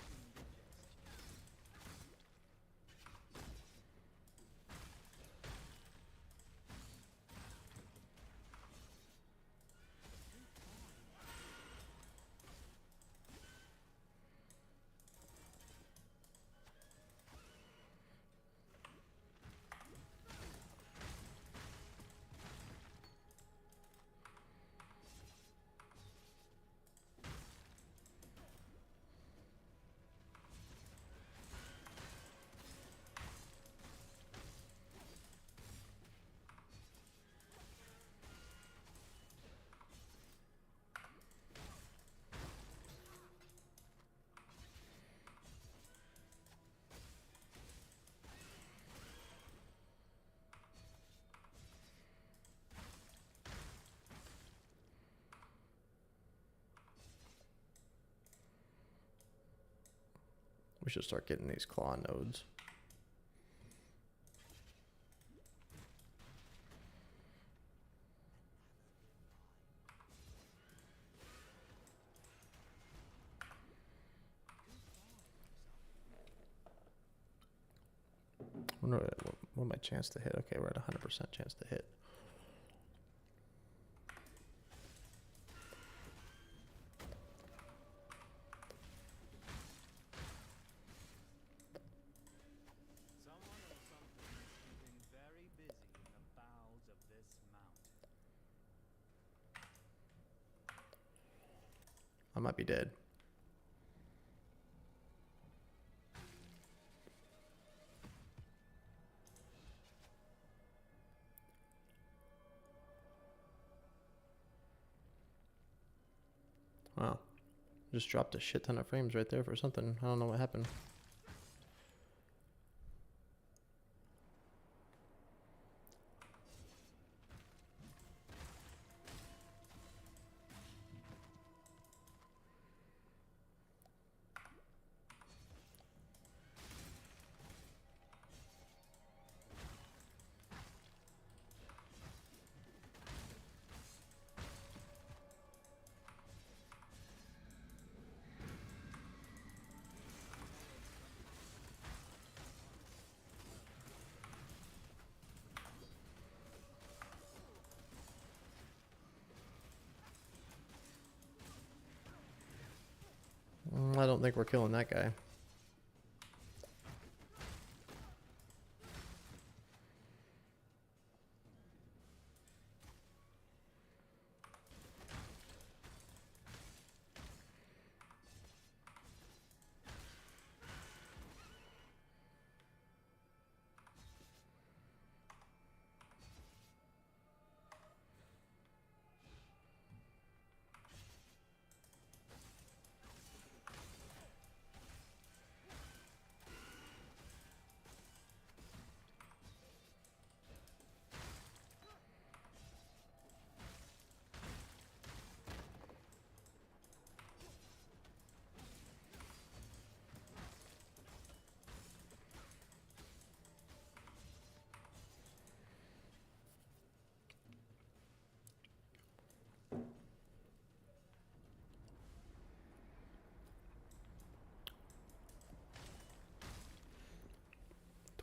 We should start getting these claw nodes. I wonder what my chance to hit. Okay, we're at 100% chance to hit.
Someone or something is keeping very busy in the bowels of this mountain.
I might be dead. Wow. Just dropped a shit ton of frames right there for something. I don't know what happened. I don't think we're killing that guy.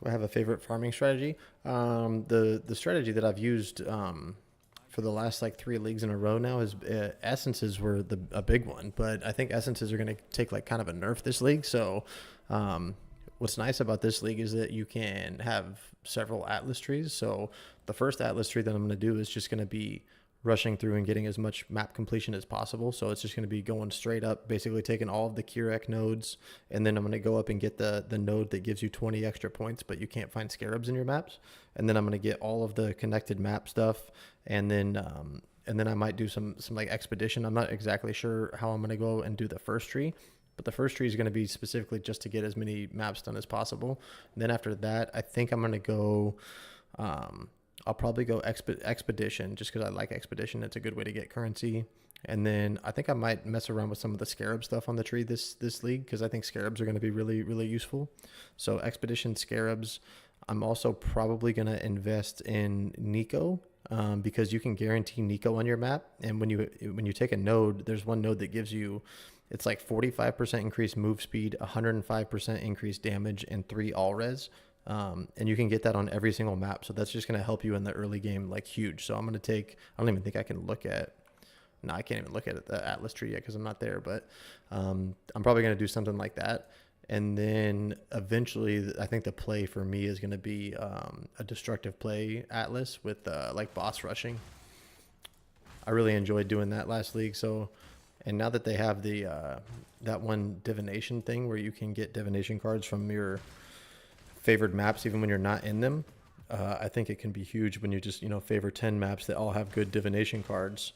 Do I have a favorite farming strategy? The strategy that I've used for the last like 3 leagues in a row now is essences were a big one, but I think essences are going to take like kind of a nerf this league. So what's nice about this league is that you can have several atlas trees. So the first atlas tree that I'm going to do is just going to be rushing through and getting as much map completion as possible. So it's just going to be going straight up, basically taking all of the Kirek nodes, and then I'm going to go up and get the node that gives you 20 extra points, but you can't find scarabs in your maps. And then I'm going to get all of the connected map stuff, and then I might do some like expedition. I'm not exactly sure how I'm going to go and do the first tree, but the first tree is going to be specifically just to get as many maps done as possible. And then after that, I think I'm going to go I'll probably go expedition just because I like expedition. It's a good way to get currency. And then I think I might mess around with some of the scarab stuff on the tree this league, because I think scarabs are going to be really, really useful. So expedition, scarabs. I'm also probably going to invest in Nico because you can guarantee Nico on your map. And when you take a node, there's one node that gives you, it's like 45% increased move speed, 105% increased damage, and 3 all res. And you can get that on every single map. So that's just going to help you in the early game, like huge. So I'm going to take, I don't even think I can look at, no, I can't even look at the Atlas tree yet because I'm not there, but I'm probably going to do something like that. And then eventually I think the play for me is going to be a destructive play Atlas with like boss rushing. I really enjoyed doing that last league. So, and now that they have the that one divination thing where you can get divination cards from your favored maps even when you're not in them, I think it can be huge when you just favor 10 maps that all have good divination cards,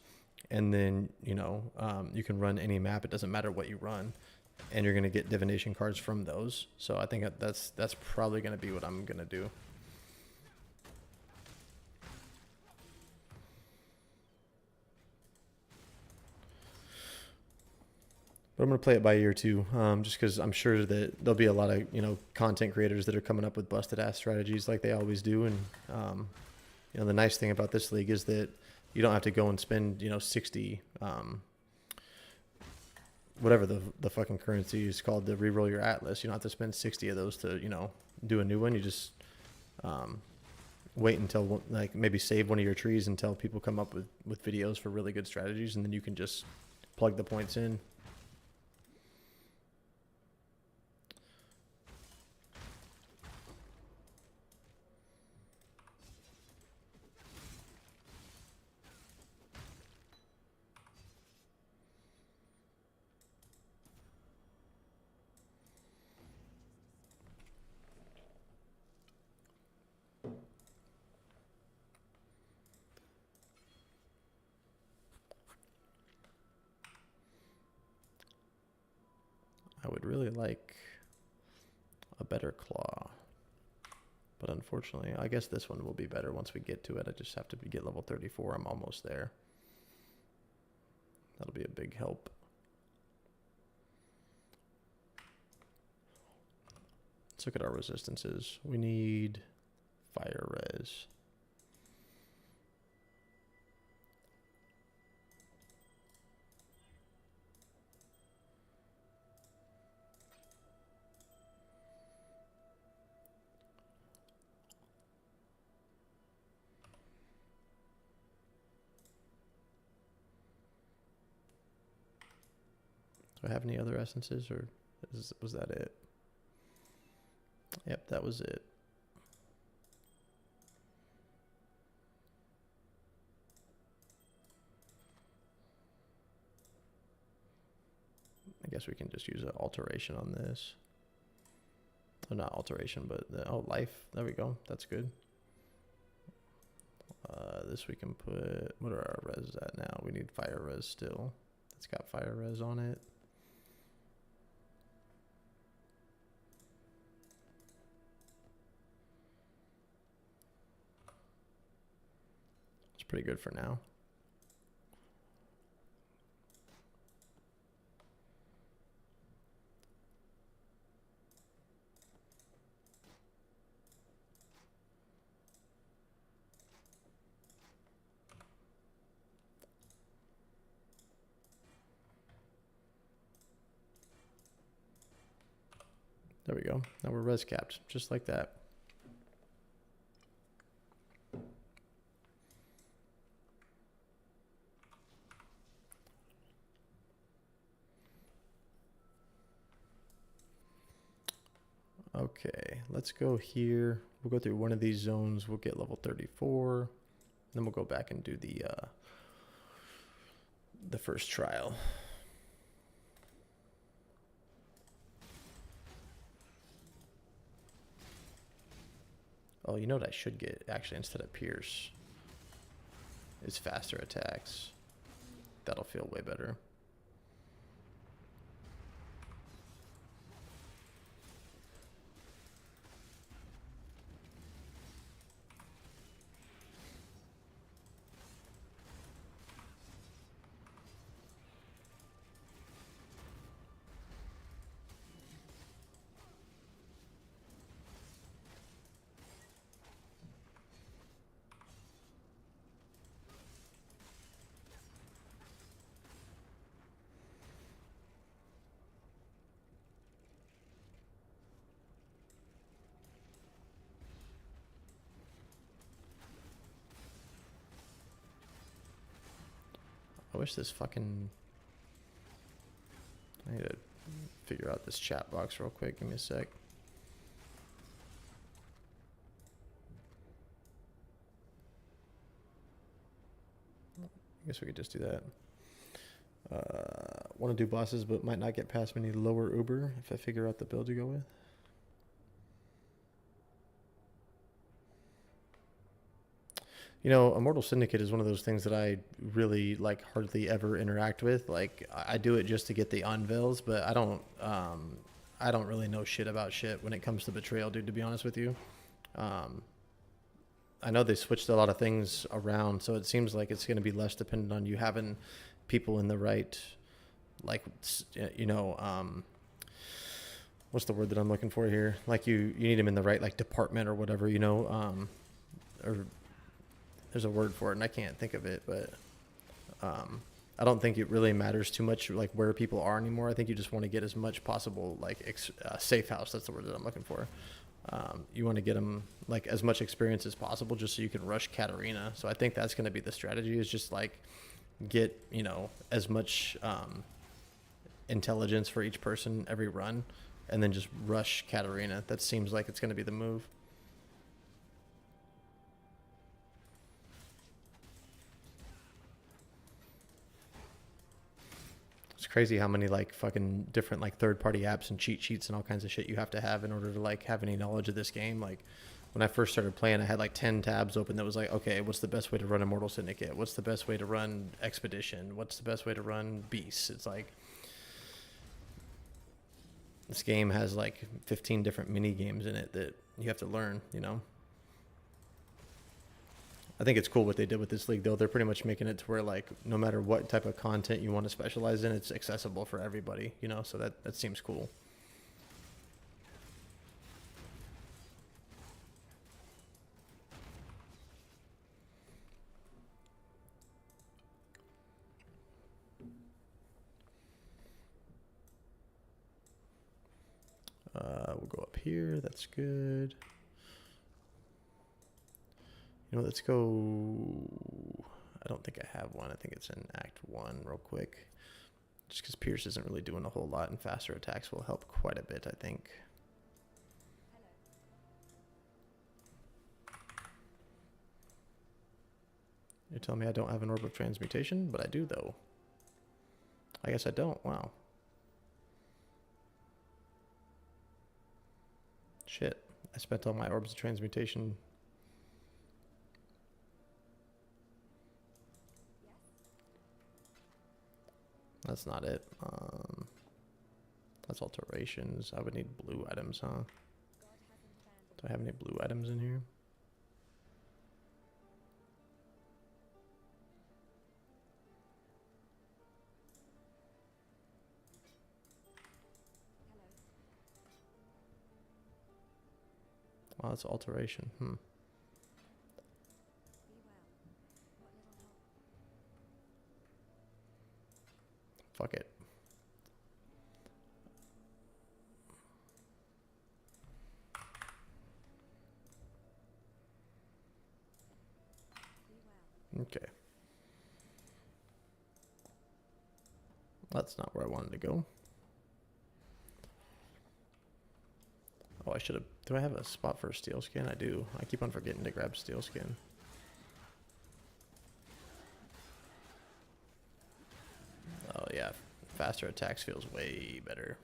and then you can run any map. It doesn't matter what you run, and you're going to get divination cards from those. So I think that's probably going to be what I'm going to do. But But I'm gonna play it by ear too, just because I'm sure that there'll be a lot of content creators that are coming up with busted ass strategies like they always do. And the nice thing about this league is that you don't have to go and spend 60 whatever the fucking currency is called to reroll your atlas. You don't have to spend 60 of those to do a new one. You just wait until maybe save one of your trees until people come up with videos for really good strategies, and then you can just plug the points in. I would really like a better claw, but unfortunately, I guess this one will be better once we get to it. I just have to get level 34. I'm almost there. That'll be a big help. Let's look at our resistances. We need fire res. Do I have any other essences, or was that it? Yep, that was it. I guess we can just use an alteration on this. Oh, not alteration, but life. There we go. That's good. This we can put. What are our res at now? We need fire res still. It's got fire res on it. It's pretty good for now. There we go. Now we're res capped, just like that. Okay, let's go here. We'll go through one of these zones. We'll get level 34. Then we'll go back and do the first trial. Oh, you know what I should get, actually, instead of Pierce? Is faster attacks. That'll feel way better. I wish this fucking... I need to figure out this chat box real quick. Give me a sec. I guess we could just do that. Want to do bosses, but might not get past many lower Uber if I figure out the build to go with. You know, Immortal Syndicate is one of those things that I really hardly ever interact with. Like, I do it just to get the unveils, but I don't really know shit about shit when it comes to Betrayal, dude, to be honest with you. I know they switched a lot of things around, so it seems like it's going to be less dependent on you having people in the right like you know, what's the word that I'm looking for here? Like you need them in the right like department or whatever, you know, or there's a word for it and I can't think of it, but I don't think it really matters too much like where people are anymore. I think you just want to get as much possible like safe house. That's the word that I'm looking for. You want to get them like as much experience as possible just so you can rush Katarina. So I think that's going to be the strategy, is just like get, you know, as much intelligence for each person every run and then just rush Katarina. That seems like it's going to be the move. It's crazy how many like fucking different like third-party apps and cheat sheets and all kinds of shit you have to have in order to like have any knowledge of this game. Like when I first started playing, I had like 10 tabs open that was like, okay, what's the best way to run Immortal Syndicate? What's the best way to run Expedition? What's the best way to run Beasts? It's like this game has like 15 different mini games in it that you have to learn, you know? I think it's cool what they did with this league, though. They're pretty much making it to where, like, no matter what type of content you want to specialize in, it's accessible for everybody, you know? So that seems cool. We'll go up here. That's good. You know, let's go. I don't think I have one. I think it's in Act 1 real quick. Just because Pierce isn't really doing a whole lot, and faster attacks will help quite a bit, I think. You're telling me I don't have an Orb of Transmutation? But I do, though. I guess I don't. Wow. Shit. I spent all my Orbs of Transmutation. That's not it. That's alterations. I would need blue items, huh? Do I have any blue items in here? Oh, that's alteration. Fuck it. Okay. That's not where I wanted to go. Oh, I should have. Do I have a spot for a steel skin? I do. I keep on forgetting to grab steel skin. Oh, yeah. Faster attacks feels way better.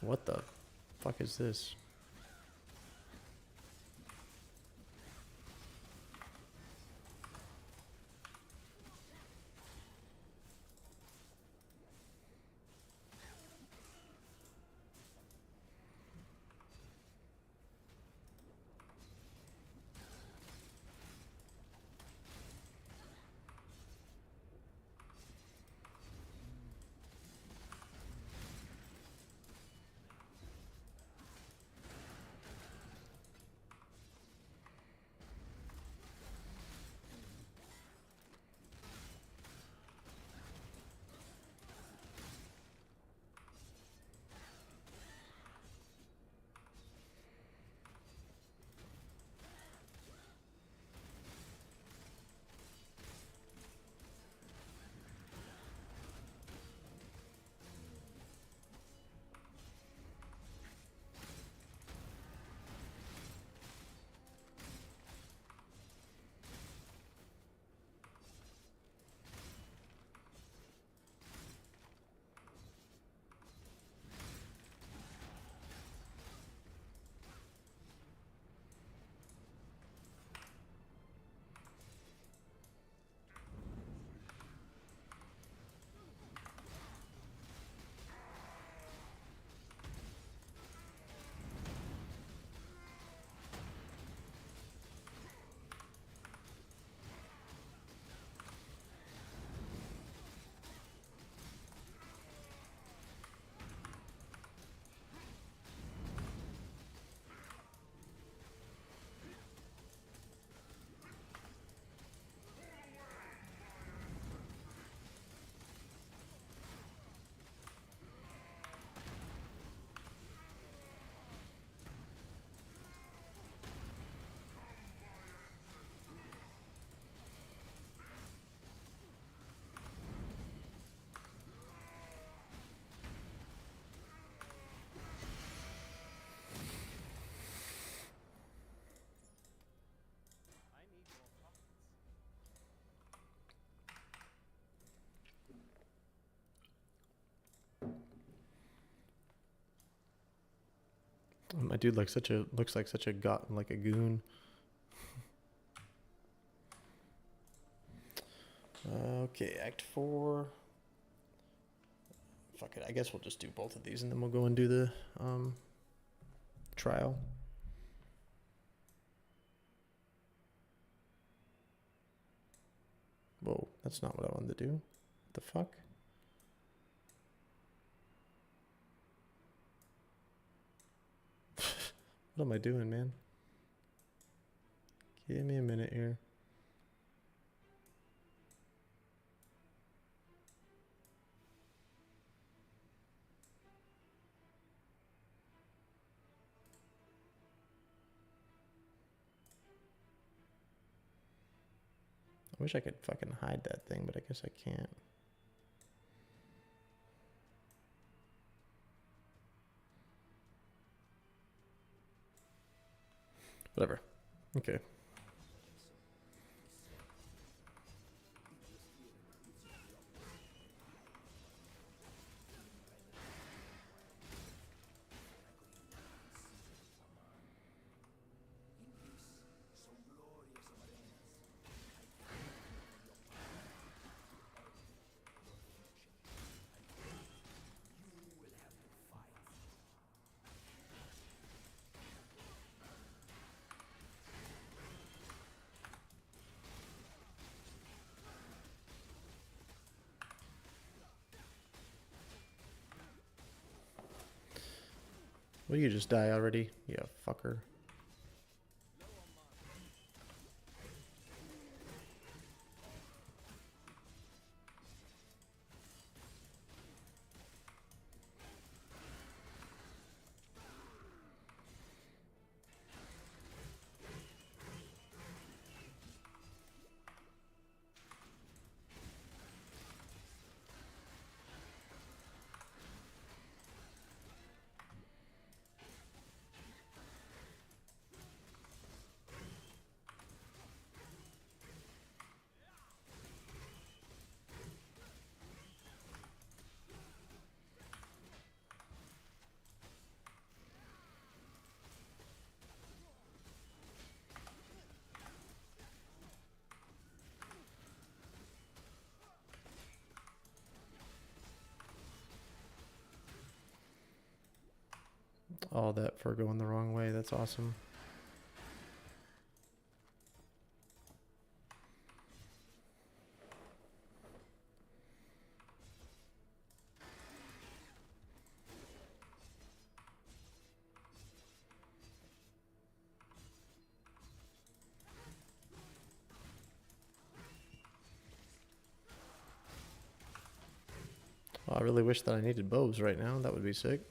What the fuck is this? My dude looks like such a like a goon. Okay, Act 4. Fuck it, I guess we'll just do both of these and then we'll go and do the trial. Whoa, that's not what I wanted to do. What the fuck? What am I doing, man? Give me a minute here. I wish I could fucking hide that thing, but I guess I can't. Whatever. Okay. Will you just die already? Yeah, fucker. All that for going the wrong way. That's awesome. Oh, I really wish that I needed bows right now. That would be sick.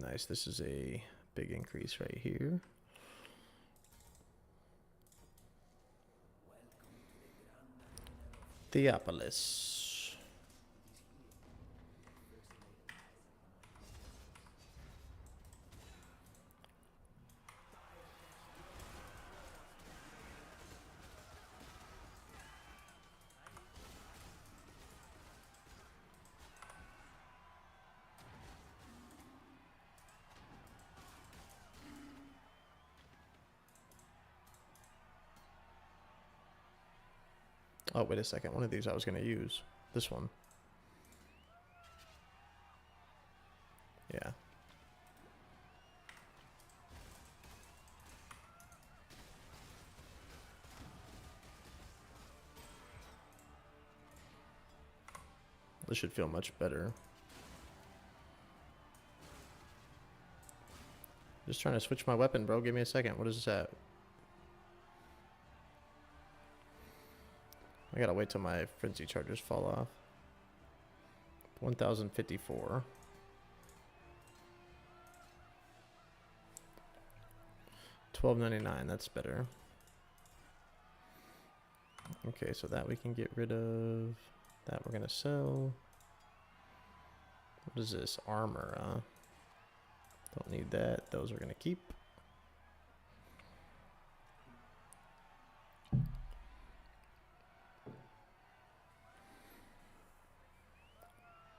Nice. This is a big increase right here. Theopolis. Oh, wait a second. One of these I was going to use. This one. Yeah. This should feel much better. Just trying to switch my weapon, bro. Give me a second. What is this at? I gotta wait till my frenzy charges fall off. 1054. $12.99. That's better. Okay, so that we can get rid of. That we're gonna sell. What is this? Armor, don't need that. Those we're gonna keep.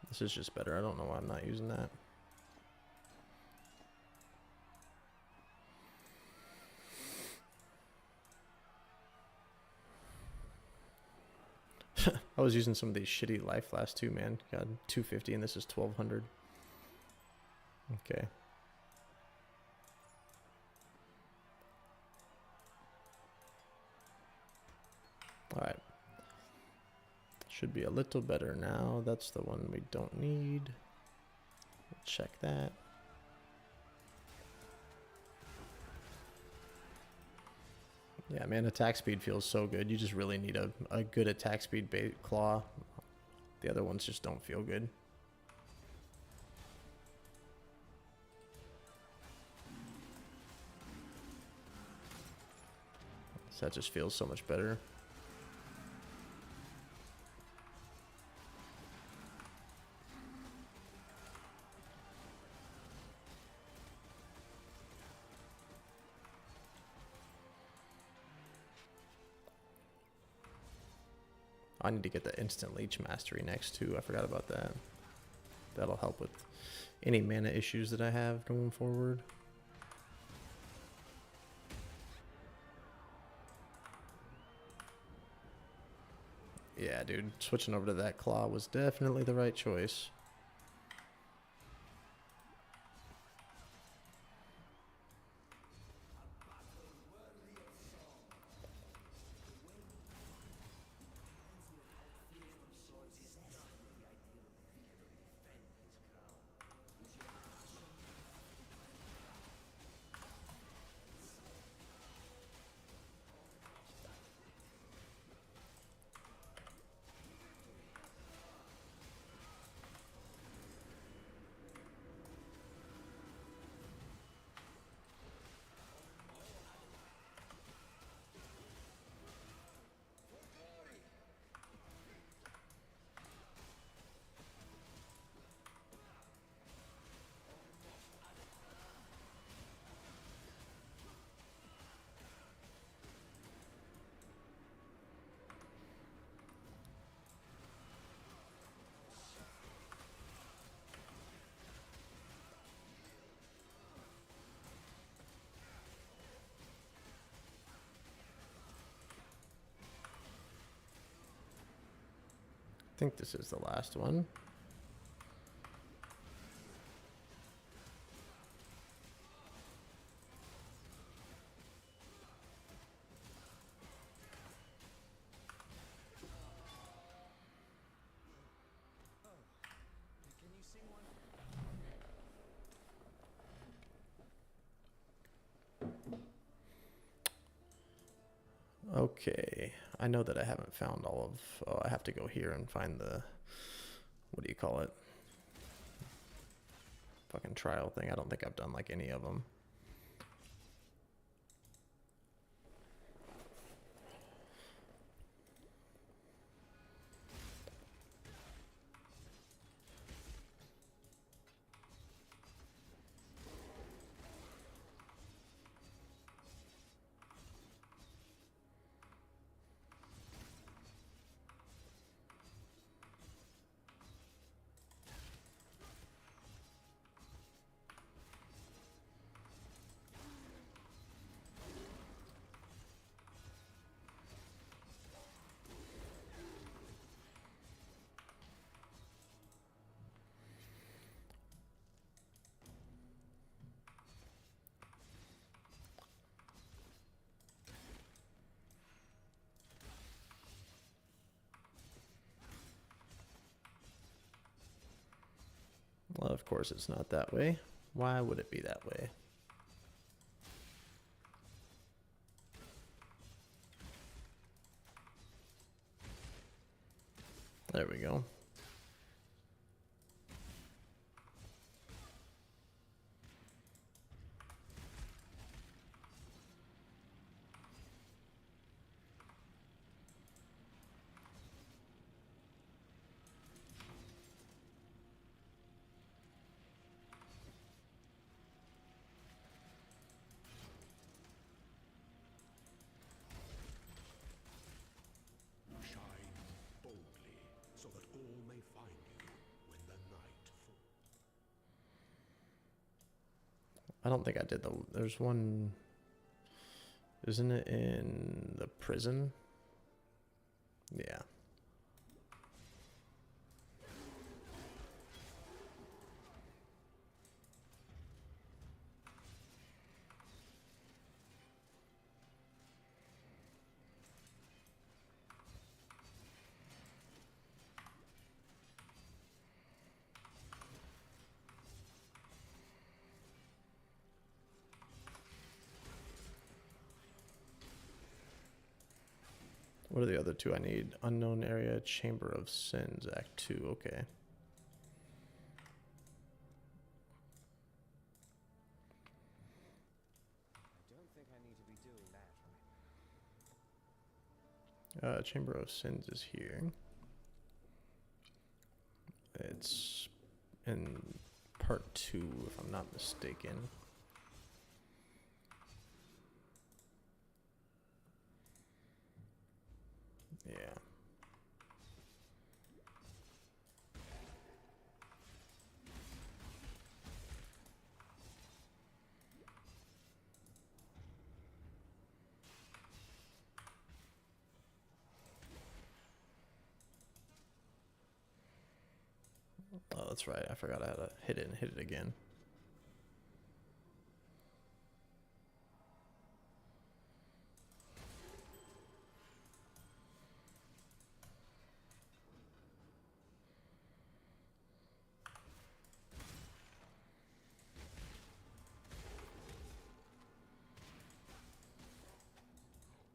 This is just better. I don't know why I'm not using that. I was using some of these shitty life flasks too, man. Got 250 and this is 1200. Okay. Alright. Should be a little better now. That's the one we don't need. Check that. Yeah, man, attack speed feels so good. You just really need a good attack speed claw. The other ones just don't feel good. So that just feels so much better. I need to get the instant leech mastery next too. I forgot about that. That'll help with any mana issues that I have going forward. Yeah, dude, switching over to that claw was definitely the right choice. I think this is the last one.
Can you sing one?
Okay, I know that I haven't found all of, oh, I have to go here and find the, what do you call it? Fucking trial thing. I don't think I've done like any of them. Well, of course it's not that way. Why would it be that way? There we go.
Shine boldly, so that all may find you when the night falls.
I don't think I did the. There's one. Isn't it in the prison? Yeah. What are the other two I need? Unknown Area, Chamber of Sins, Act 2. Okay.
I don't think I need to be doing that right now.
Chamber of Sins is here. It's in part 2, if I'm not mistaken. Yeah. Oh, that's right. I forgot I had to hit it and hit it again.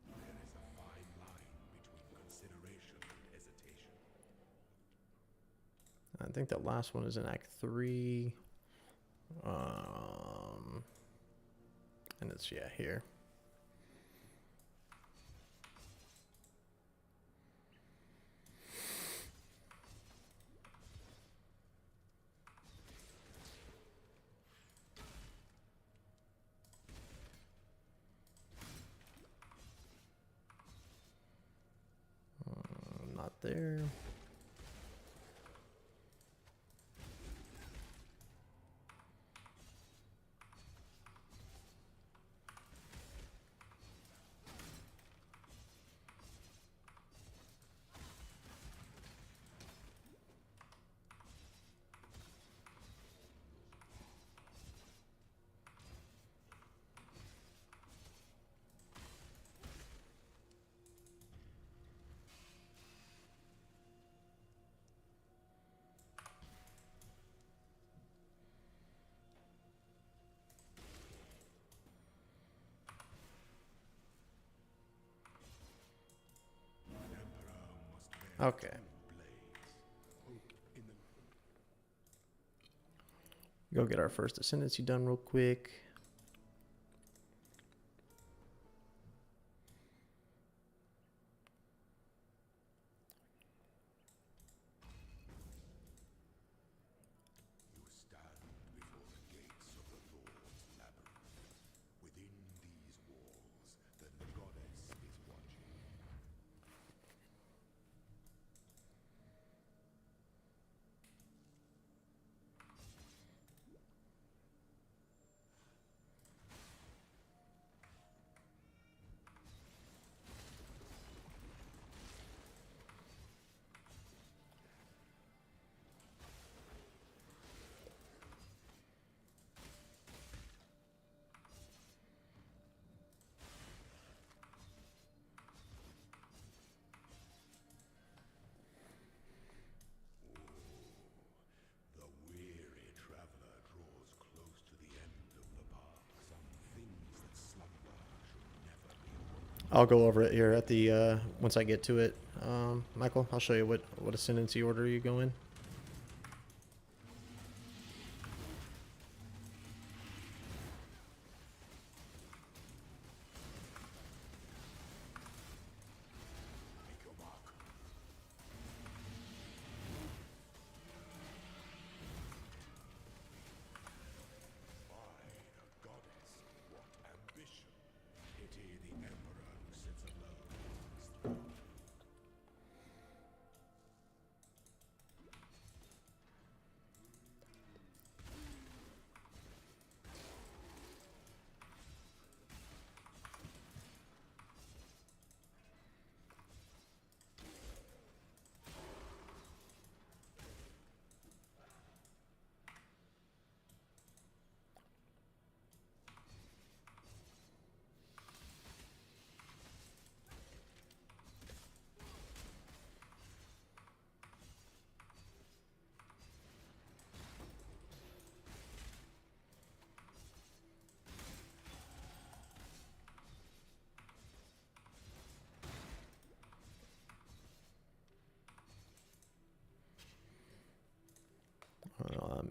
There is a fine line between consideration and hesitation.
I think the last one is in Act 3. And it's, yeah, here. Not there. Okay. Go get our first ascendancy done real quick.
You stand before the gates of the Lord's labyrinth. Within these walls, the goddess is watching. The weary traveler draws close to the end of the path. Some things that slumber should never be awoken.
I'll go over it here at the once I get to it. Michael, I'll show you what ascendancy order you go in.
Make your mark. By the goddess, what ambition! Pity the emperor who sits alone on his throne.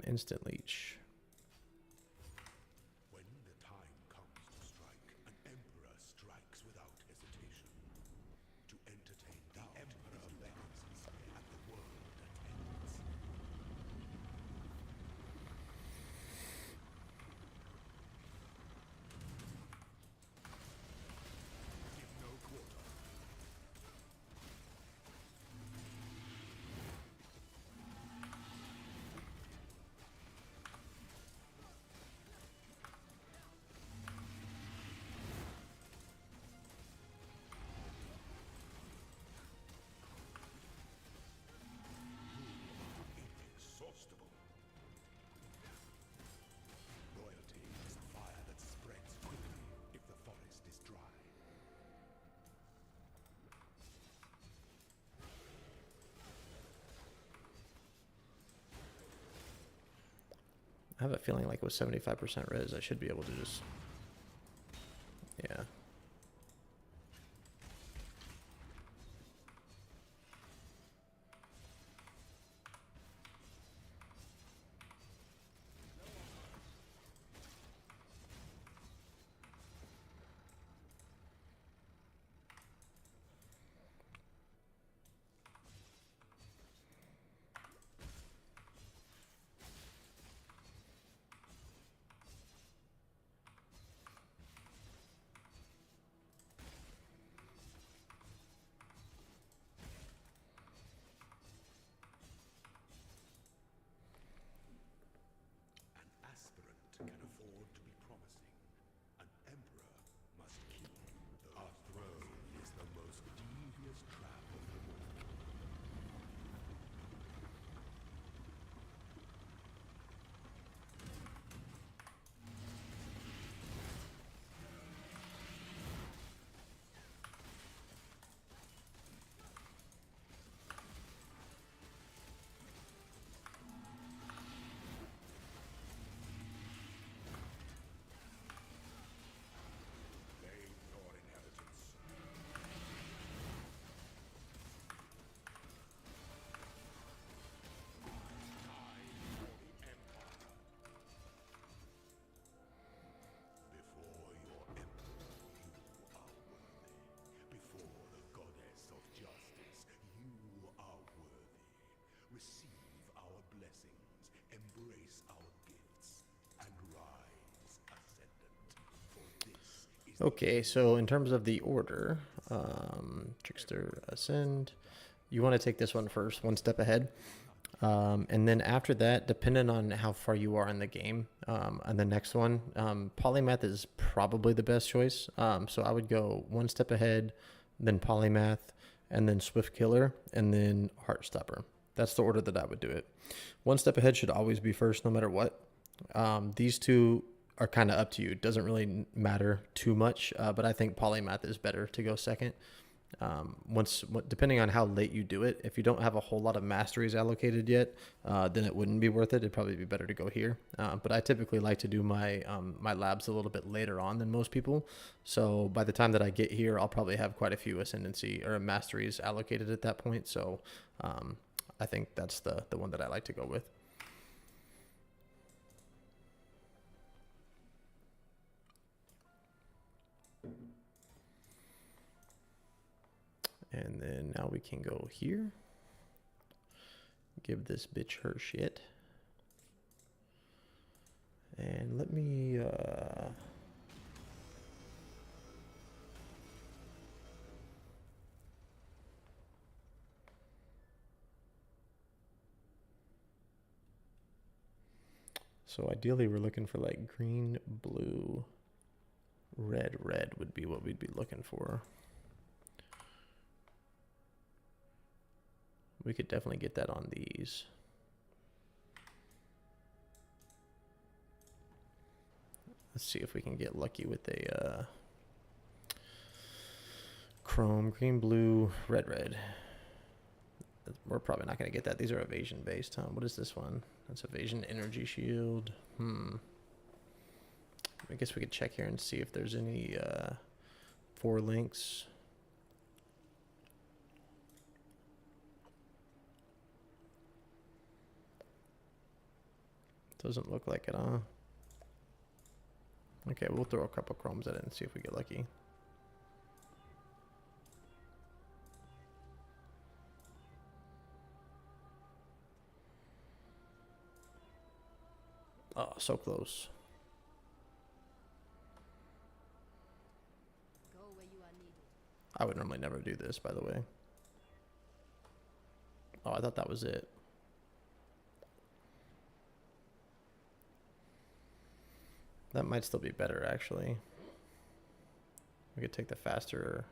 Instant leech.
When the time comes to strike, an emperor strikes without hesitation. To entertain the emperor beckons, and the world attends. Give no quarter. Inexhaustible. Loyalty is a fire that spreads quickly if the forest is dry.
I have a feeling like with 75% res, I should be able to just, yeah.
An aspirant can afford to be promising. An emperor must keep. Our throne is the most devious trap of them all. Claim your inheritance. Time for the empire. Before your emperor, you are worthy. Before the goddess of justice, you are worthy. Receive our blessings, embrace our gifts, and rise ascendant. For this is the
Okay, so in terms of the order, Trickster Ascend, you want to take this one first, one step ahead. And then after that, depending on how far you are in the game, and the next one, Polymath is probably the best choice. So I would go one step ahead, then Polymath, and then Swift Killer, and then Heartstopper. That's the order that I would do it. One step ahead should always be first, no matter what. These two are kind of up to you. It doesn't really matter too much, but I think Polymath is better to go second. Depending on how late you do it, if you don't have a whole lot of masteries allocated yet, then it wouldn't be worth it. It'd probably be better to go here. But I typically like to do my my labs a little bit later on than most people. So by the time that I get here, I'll probably have quite a few ascendancy or masteries allocated at that point. So I think that's the one that I like to go with. And then now we can go here. Give this bitch her shit. And let me so ideally we're looking for like green, blue, red would be what we'd be looking for. We could definitely get that on these. Let's see if we can get lucky with a chrome, green, blue, red. We're probably not going to get that. These are evasion based, huh? What is this one? That's evasion energy shield. I guess we could check here and see if there's any 4 links. Doesn't look like it, huh? Okay, we'll throw a couple chromes at it and see if we get lucky. Oh, so close.
Go where you are needed.
I would normally never do this, by the way. Oh, I thought that was it. That might still be better, actually. We could take the faster.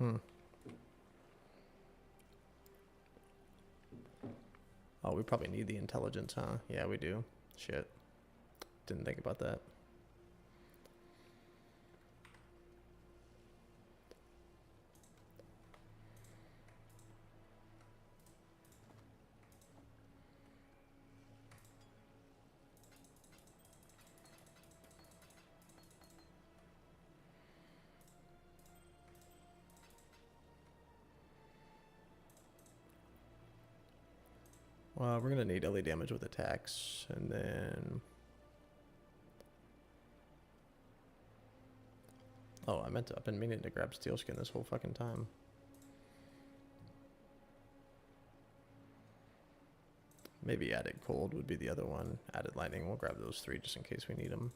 Oh, we probably need the intelligence, huh? Yeah, we do. Shit. Didn't think about that. Well, we're going to need LA damage with attacks, and then... Oh, I've been meaning to grab Steel Skin this whole fucking time. Maybe added Cold would be the other one. Added Lightning, we'll grab those 3 just in case we need them.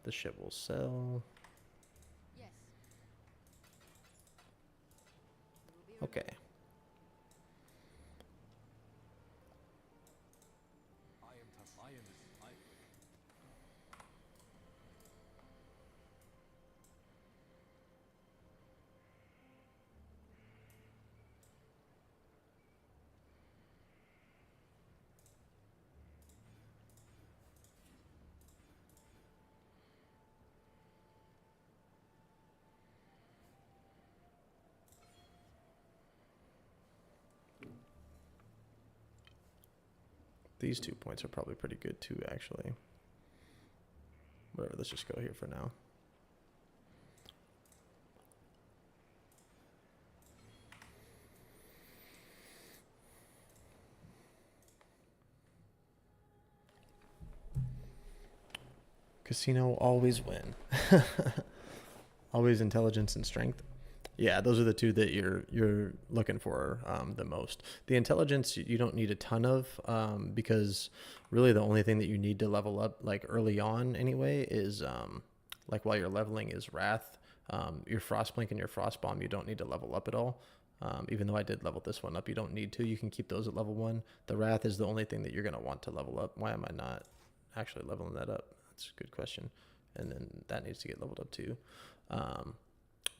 The ship will sell.
Yes.
Okay. These 2 points are probably pretty good too, actually. Whatever, let's just go here for now. Casino always win. Always intelligence and strength. Yeah, those are the 2 that you're looking for the most. The intelligence you don't need a ton of because really the only thing that you need to level up like early on anyway is like while you're leveling is Wrath. Your Frostblink and your Frostbomb you don't need to level up at all. Even though I did level this one up, you don't need to. You can keep those at level 1. The Wrath is the only thing that you're going to want to level up. Why am I not actually leveling that up? That's a good question. And then that needs to get leveled up too.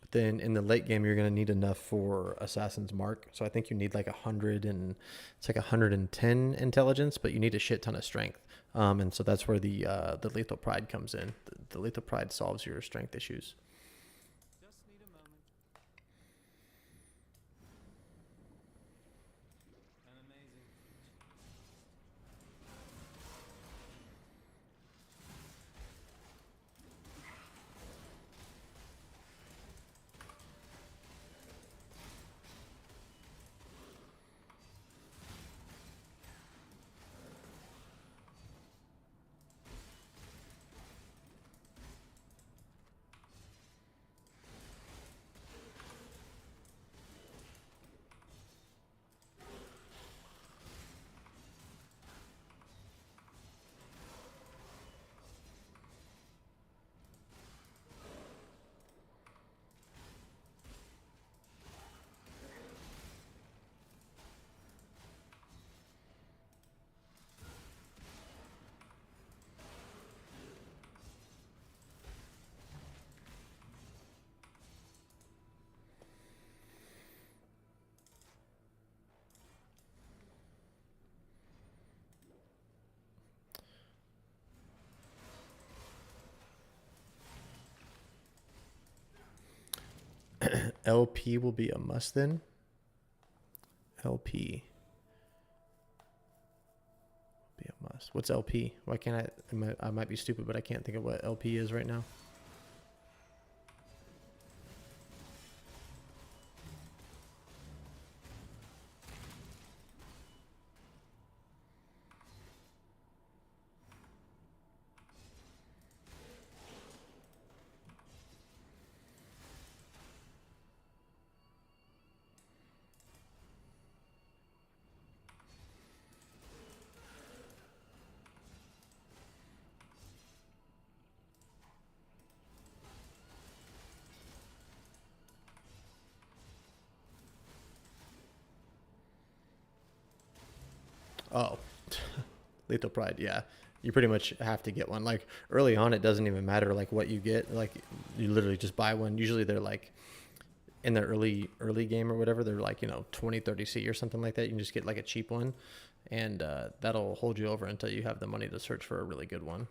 But then in the late game, you're going to need enough for Assassin's Mark. So I think you need like 100 and it's like 110 intelligence, but you need a shit ton of strength. And so that's where the Lethal Pride comes in. The Lethal Pride solves your strength issues.
Just need a moment. An amazing
LP will be a must then. LP. Be a must. What's LP? Why can't I might be stupid, but I can't think of what LP is right now. Oh, Lethal Pride. Yeah, you pretty much have to get one. Like early on, it doesn't even matter like what you get. Like you literally just buy one. Usually they're like in the early game or whatever. They're like 20, 30 C or something like that. You can just get like a cheap one, and that'll hold you over until you have the money to search for a really good one.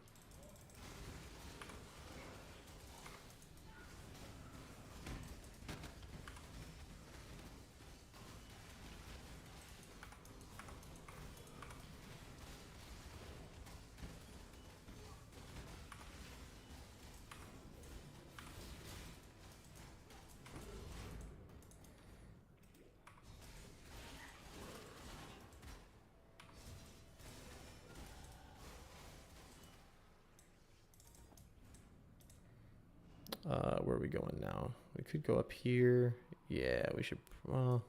Where are we going now? We could go up here. Yeah, we should. Well,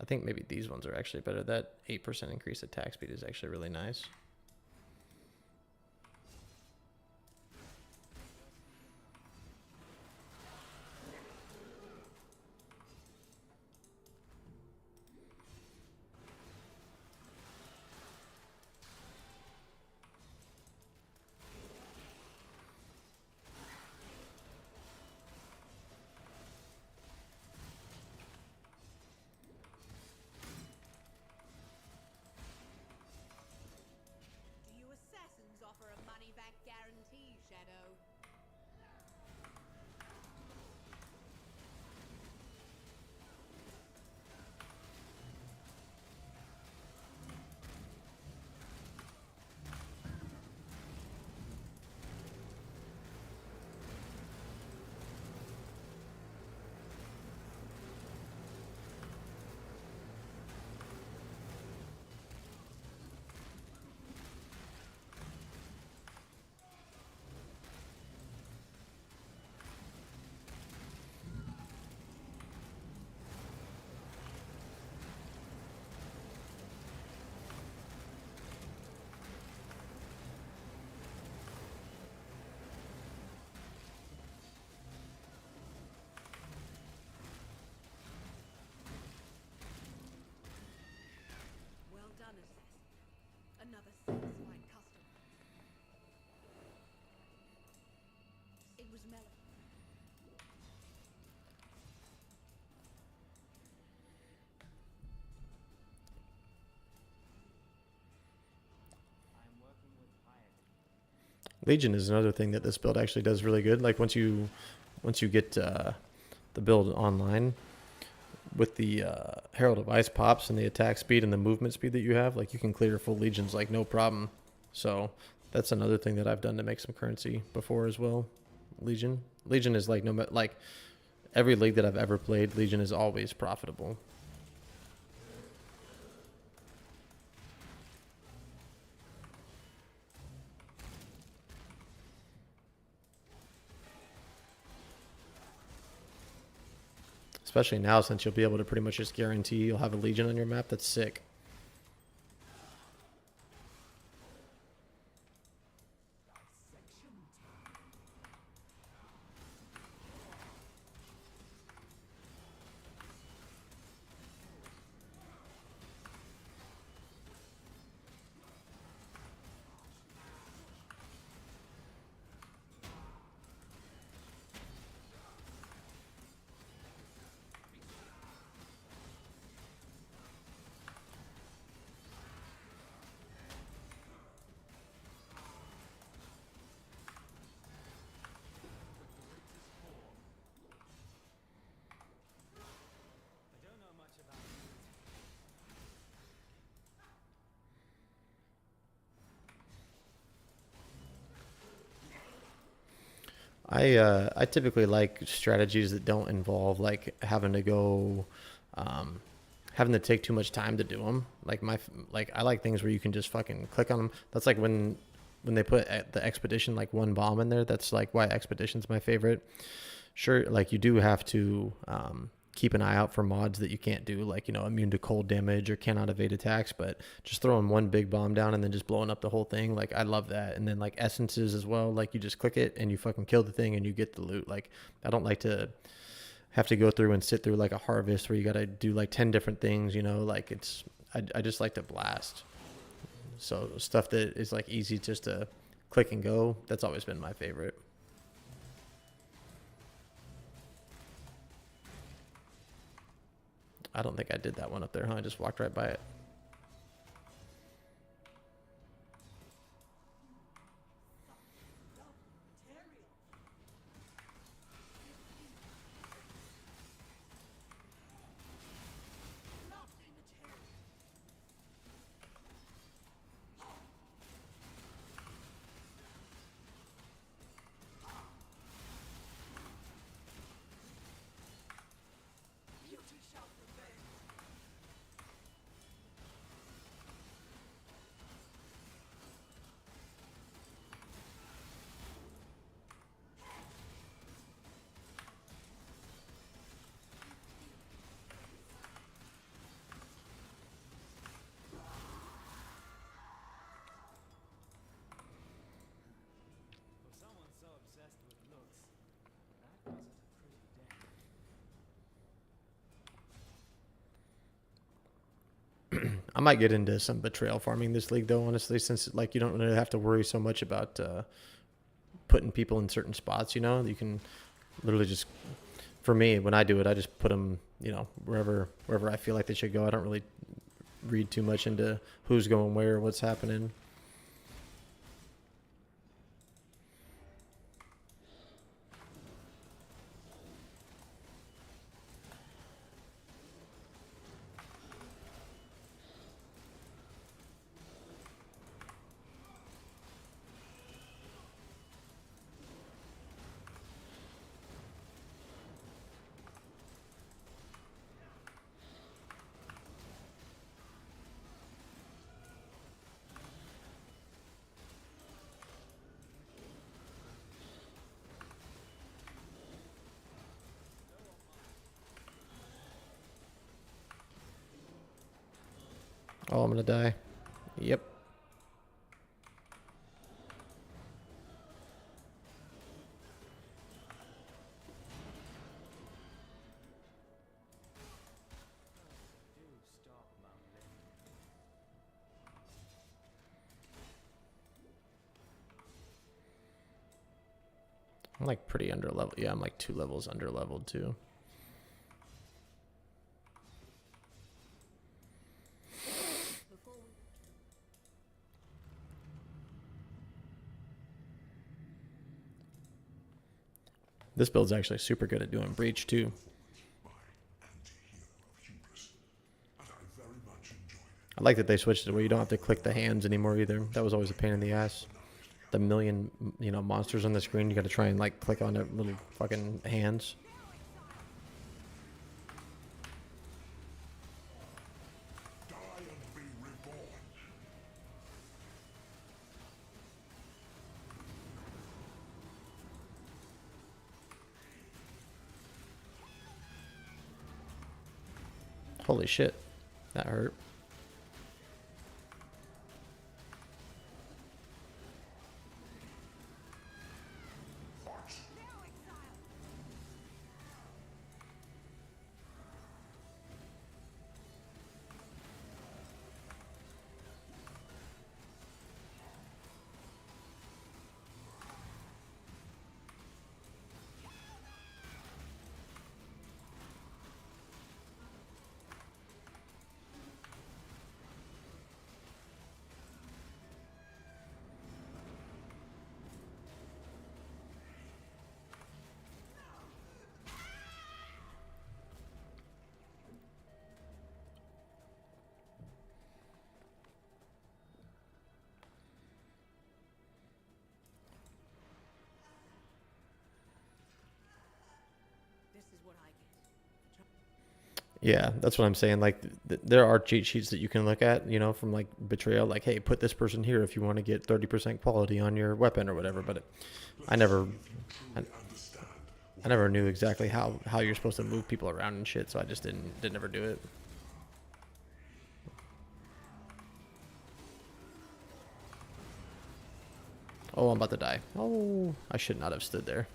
I think maybe these ones are actually better. That 8% increased attack speed is actually really nice.
Do you assassins offer a money-back guarantee, Shadow? Well done, assassin. Another satisfied customer. It was Melon.
Legion is another thing that this build actually does really good. Like once you get the build online with the Herald of Ice pops and the attack speed and the movement speed that you have, like you can clear full legions like no problem. So that's another thing that I've done to make some currency before as well. Legion is like like every league that I've ever played, Legion is always profitable. Especially now, since you'll be able to pretty much just guarantee you'll have a Legion on your map. That's sick.
I don't know much about it.
I typically like strategies that don't involve like having to go, having to take too much time to do them. Like I like things where you can just fucking click on them. That's like when they put the expedition like one bomb in there. That's like why expedition's my favorite. Sure, like you do have to keep an eye out for mods that you can't do, like, you know, immune to cold damage or cannot evade attacks, but just throwing one big bomb down and then just blowing up the whole thing, like I love that. And then like essences as well, like you just click it and you fucking kill the thing and you get the loot. Like I don't like to have to go through and sit through like a harvest where you got to do like 10 different things, you know, like I just like to blast. So stuff that is like easy just to click and go, that's always been my favorite. I don't think I did that one up there, huh? I just walked right by it.
For someone so obsessed with looks, that causes a pretty dent.
I might get into some betrayal farming this league though, honestly, since like you don't really have to worry so much about putting people in certain spots, you know. You can literally just, for me, when I do it, I just put them, you know, wherever I feel like they should go. I don't really read too much into who's going where, what's happening. Oh, I'm gonna die. Yep.
Do stop mumbling.
I'm like pretty under level. Yeah, I'm like 2 levels under leveled too.
Before we...
This build's actually super good at doing breach too.
My anti-hero of hubris, and I very much enjoyed it.
I like that they switched it where you don't have to click the hands anymore either. That was always a pain in the ass. The million, you know, monsters on the screen, you got to try and like click on their little fucking hands.
Die and be reborn.
Holy shit, that hurt.
This is what I get.
Yeah, that's what I'm saying. Like, there are cheat sheets that you can look at, you know, from like Betrayal. Like, hey, put this person here if you want to get 30% quality on your weapon or whatever. But I never, I never knew exactly how you're supposed to move people around and shit. So I just didn't ever do it. Oh, I'm about to die. Oh, I should not have stood there.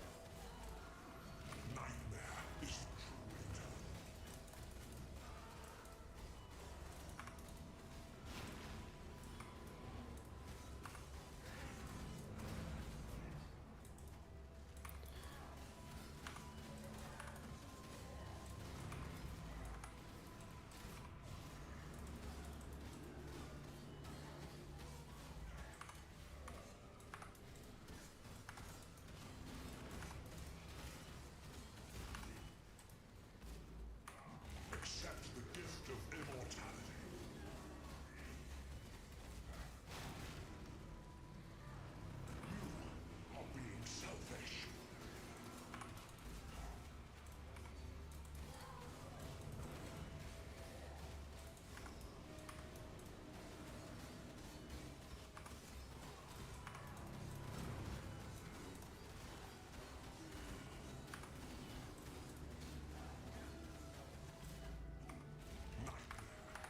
Accept the gift of immortality. You are being selfish.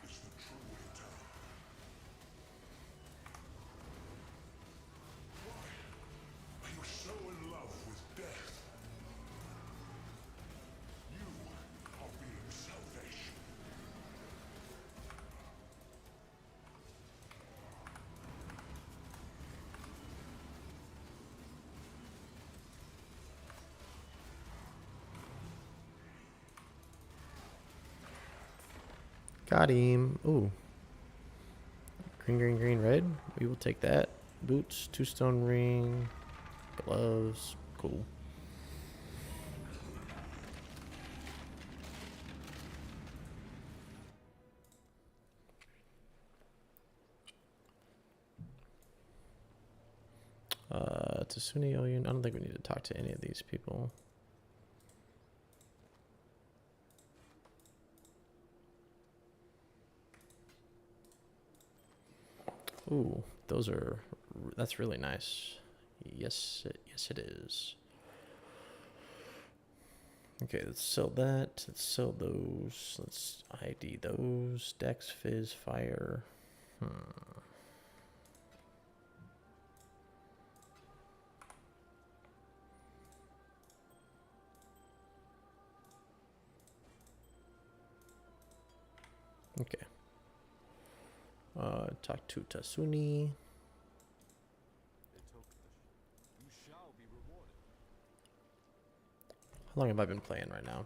Is the true return. Why are you so in love with death? You are being selfish.
Got him. Ooh. Green, green, green, red. We will take that. Boots, 2-stone ring, gloves. Cool. Tasuni Oyun. I don't think we need to talk to any of these people. Ooh, those are, that's really nice. Yes, yes it is. Okay, let's sell that. Let's sell those. Let's ID those. Dex, Fizz, Fire. Okay. Talk to Tasuni.
You shall be rewarded.
How long have I been playing right now?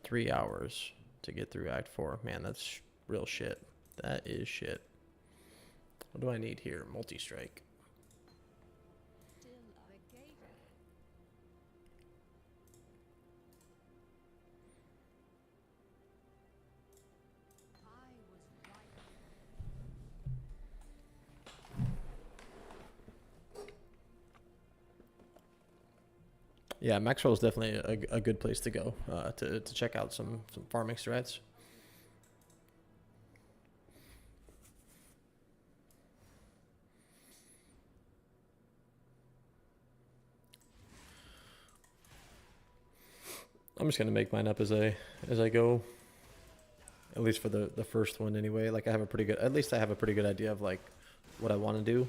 3 hours to get through Act 4. Man, that's real shit. That is shit. What do I need here? Multi-strike.
Still a gator.
Yeah, Maxwell is definitely a good place to go to check out some farming strats. I'm just gonna make mine up as I go. At least for the first one anyway. Like I have a pretty good, at least I have a pretty good idea of like what I want to do.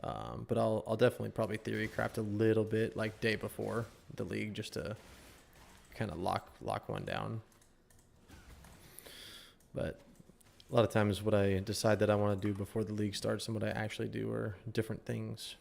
But I'll definitely probably theory craft a little bit like day before the league just to kind of lock one down. But a lot of times what I decide that I want to do before the league starts and what I actually do are different things.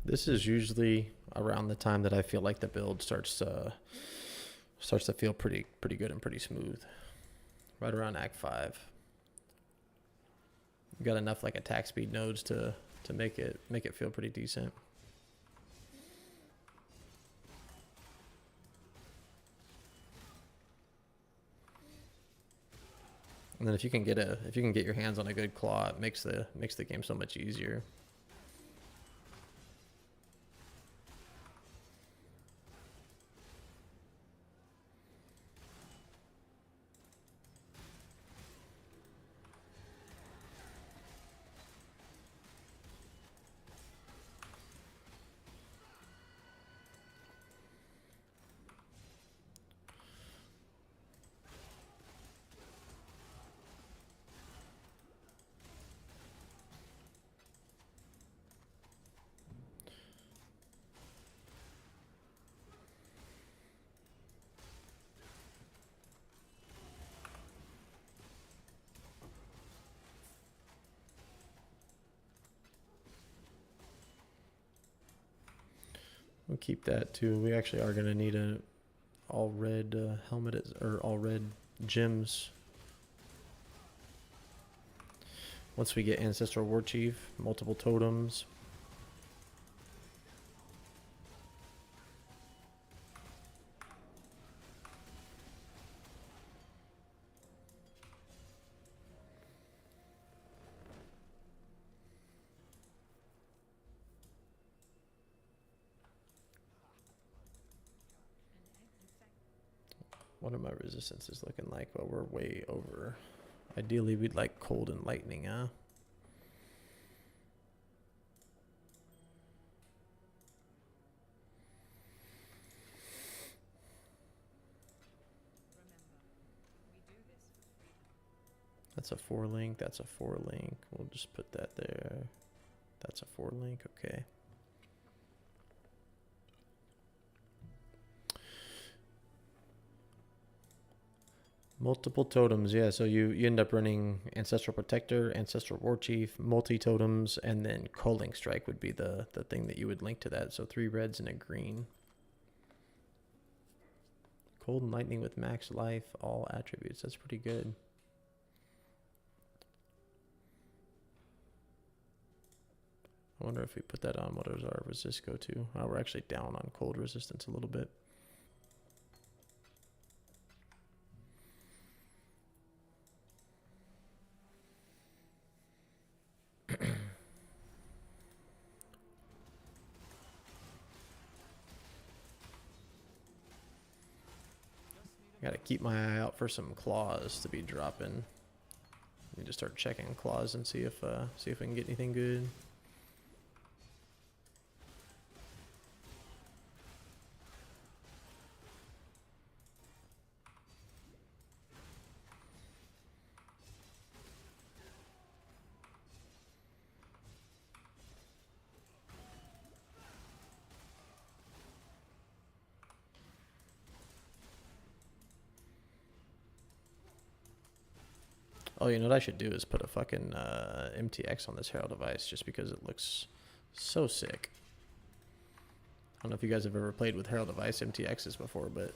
This is usually around the time that I feel like the build starts to feel pretty good and pretty smooth. Right around Act 5. You got enough like attack speed nodes to make it feel pretty decent. And then if you can get your hands on a good claw, it makes the game so much easier. We'll keep that too. We actually are going to need a all red helmet or all red gems. Once we get Ancestral War Chief, multiple totems. What are my resistances looking like? Well, we're way over. Ideally, we'd like cold and lightning, huh? That's a 4-link. That's a 4-link. We'll just put that there. That's a 4-link. Okay. Multiple totems, yeah. So you end up running Ancestral Protector, Ancestral War Chief, multi-totems, and then Culling Strike would be the thing that you would link to that. So 3 reds and a green. Cold and Lightning with max life, all attributes. That's pretty good. I wonder if we put that on, what does our resist go to? Oh, we're actually down on cold resistance a little bit. Gotta keep my eye out for some claws to be dropping. Need to start checking claws and see if we can get anything good. Oh, you know what I should do is put a fucking MTX on this Herald device just because it looks so sick. I don't know if you guys have ever played with Herald device MTXs before, but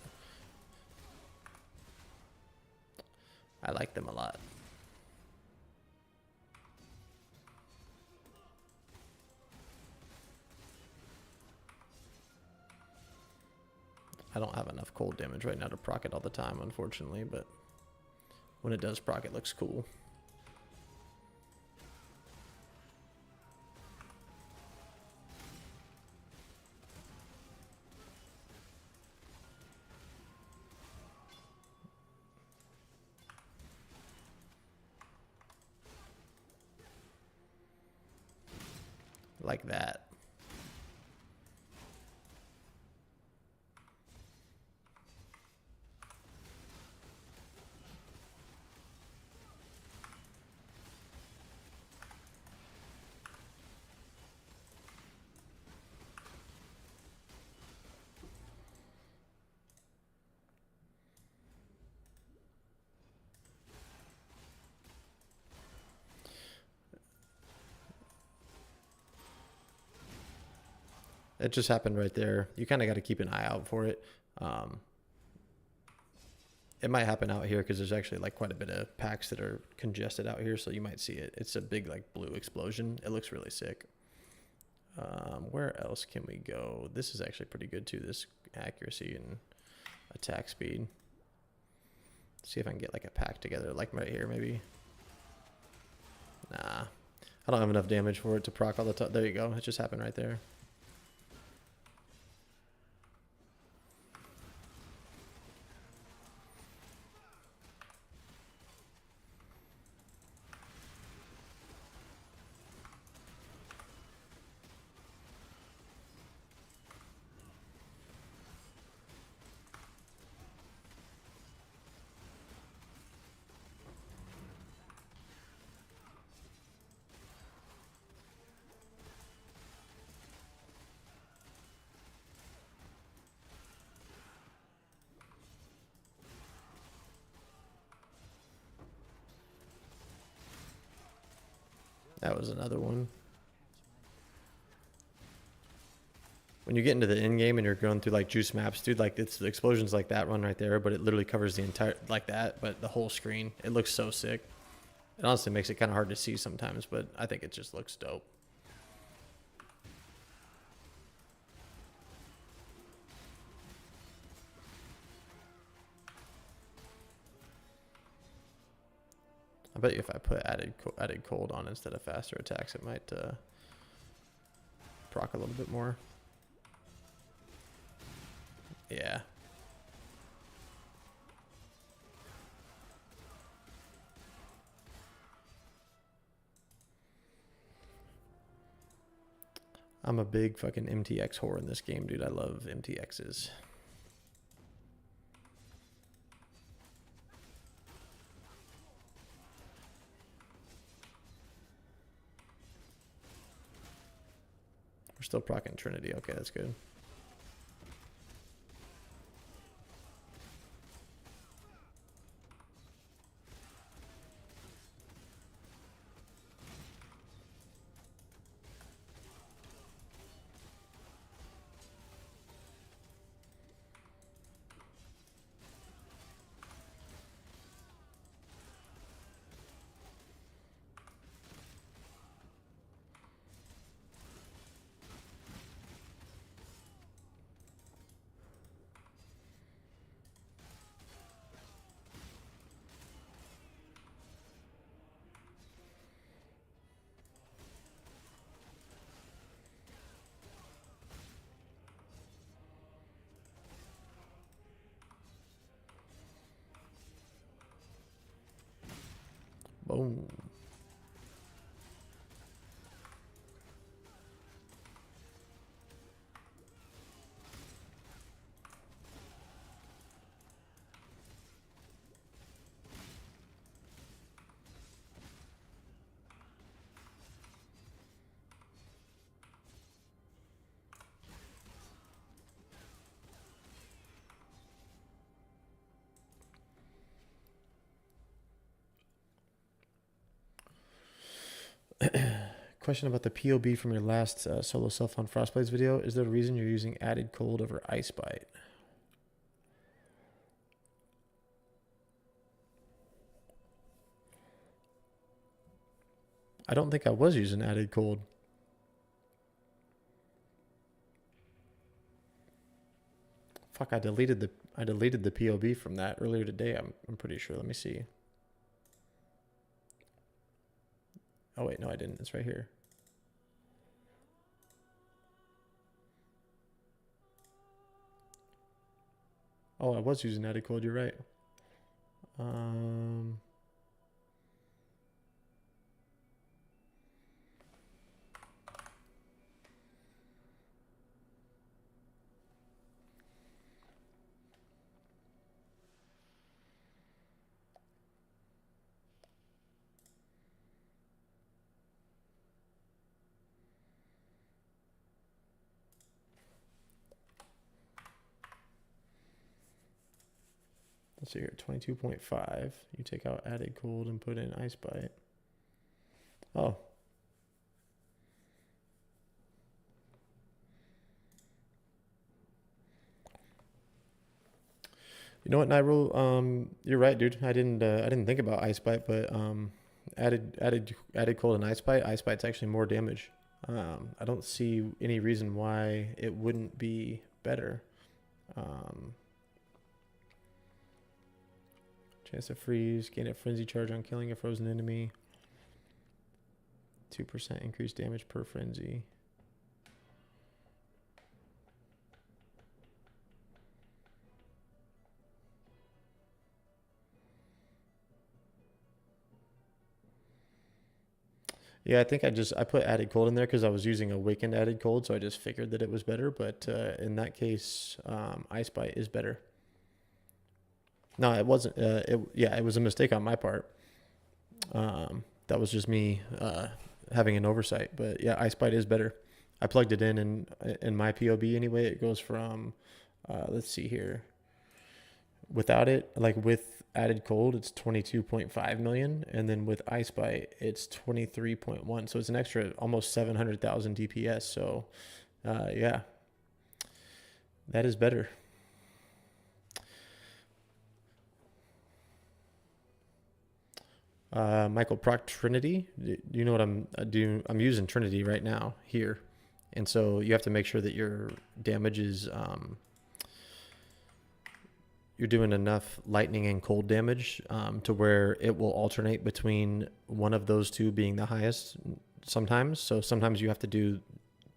I like them a lot. I don't have enough cold damage right now to proc it all the time, unfortunately, but when it does proc, it looks cool. Like that. It just happened right there. You kind of got to keep an eye out for it. It might happen out here because there's actually like quite a bit of packs that are congested out here, so you might see it. It's a big like blue explosion. It looks really sick. Where else can we go? This is actually pretty good too, this accuracy and attack speed. See if I can get like a pack together, like right here maybe. Nah, I don't have enough damage for it to proc all the time. There you go. It just happened right there. That was another one. When you get into the end game and you're going through like juice maps, dude, like it's the explosions like that run right there, but it literally covers the entire, like that, but the whole screen. It looks so sick. It honestly makes it kind of hard to see sometimes, but I think it just looks dope. I bet you if I put added cold on instead of faster attacks, it might proc a little bit more. Yeah. I'm a big fucking MTX whore in this game, dude. I love MTXs. We're still proccing Trinity. Okay, that's good. Boom. Question about the POB from your last solo self on Frostblades video. Is there a reason you're using added cold over ice bite? I don't think I was using added cold. Fuck, I deleted the POB from that earlier today. I'm pretty sure. Let me see. Oh wait, no, I didn't. It's right here. Oh, I was using added cold. You're right. Let's see here, 22.5. You take out added cold and put in ice bite. Oh. You know what, Nyrule? You're right, dude. I didn't think about ice bite, but added cold and ice bite. Ice bite's actually more damage. I don't see any reason why it wouldn't be better. Chance to freeze, gain a frenzy charge on killing a frozen enemy. 2% increased damage per frenzy. Yeah, I think I put added cold in there because I was using awakened added cold, so I just figured that it was better. But in that case, ice bite is better. No, it wasn't. It was a mistake on my part. That was just me having an oversight. But yeah, ice bite is better. I plugged it in my POB anyway. It goes from let's see here. Without it, like with added cold, it's 22.5 million, and then with ice bite, it's 23.1. So it's an extra almost 700,000 DPS. So yeah, that is better. Michael, proc Trinity. Do you know what I'm doing? I'm using Trinity right now here, and so you have to make sure that your damage is you're doing enough lightning and cold damage to where it will alternate between one of those two being the highest sometimes. So sometimes you have to do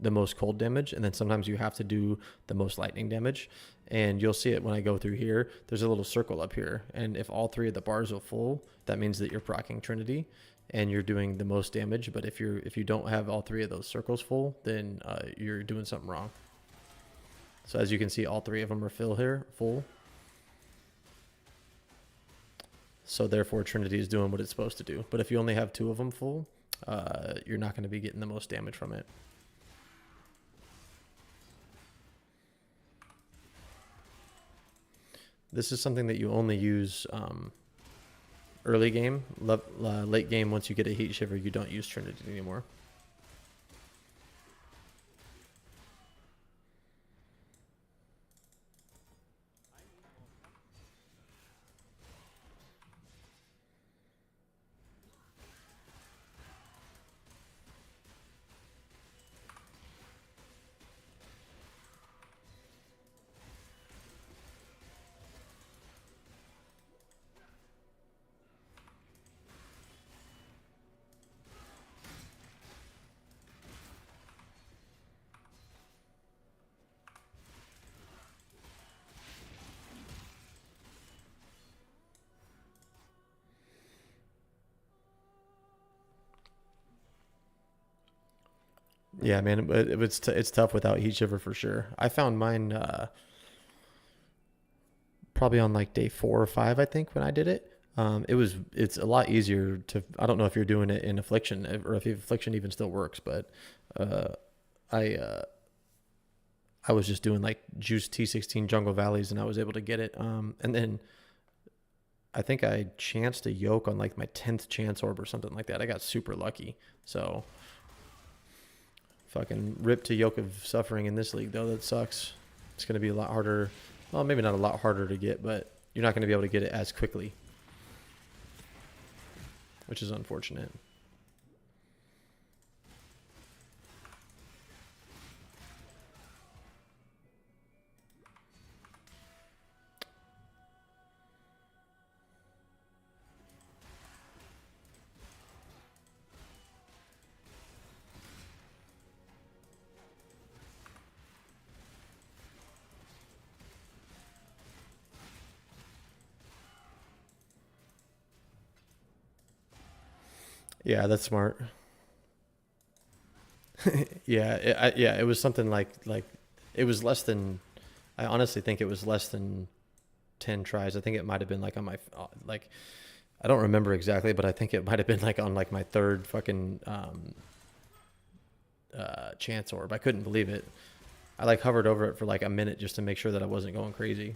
the most cold damage, and then sometimes you have to do the most lightning damage. And you'll see it when I go through here. There's a little circle up here, and if all three of the bars are full, that means that you're proccing Trinity and you're doing the most damage. But if you don't have all three of those circles full, then you're doing something wrong. So as you can see, all three of them are full. So therefore, Trinity is doing what it's supposed to do. But if you only have two of them full, you're not going to be getting the most damage from it. This is something that you only use early game. Late game, once you get a heat shiver, you don't use Trinity anymore. Yeah, man, but it's tough without heat shiver for sure. I found mine probably on like day 4 or 5, I think, when I did it. It's a lot easier to. I don't know if you're doing it in affliction or if affliction even still works, but I was just doing like juice T16 jungle valleys and I was able to get it. And then I think I chanced a yoke on like my 10th chance orb or something like that. I got super lucky. So fucking rip to Yoke of Suffering in this league though. That sucks. It's going to be a lot harder. Well, maybe not a lot harder to get, but you're not going to be able to get it as quickly, which is unfortunate. Yeah, that's smart. Yeah, it was something like it was less than. I honestly think it was less than 10 tries. I think it might have been like on my like. I don't remember exactly, but I think it might have been like on like my third fucking chance orb. I couldn't believe it. I like hovered over it for like a minute just to make sure that I wasn't going crazy.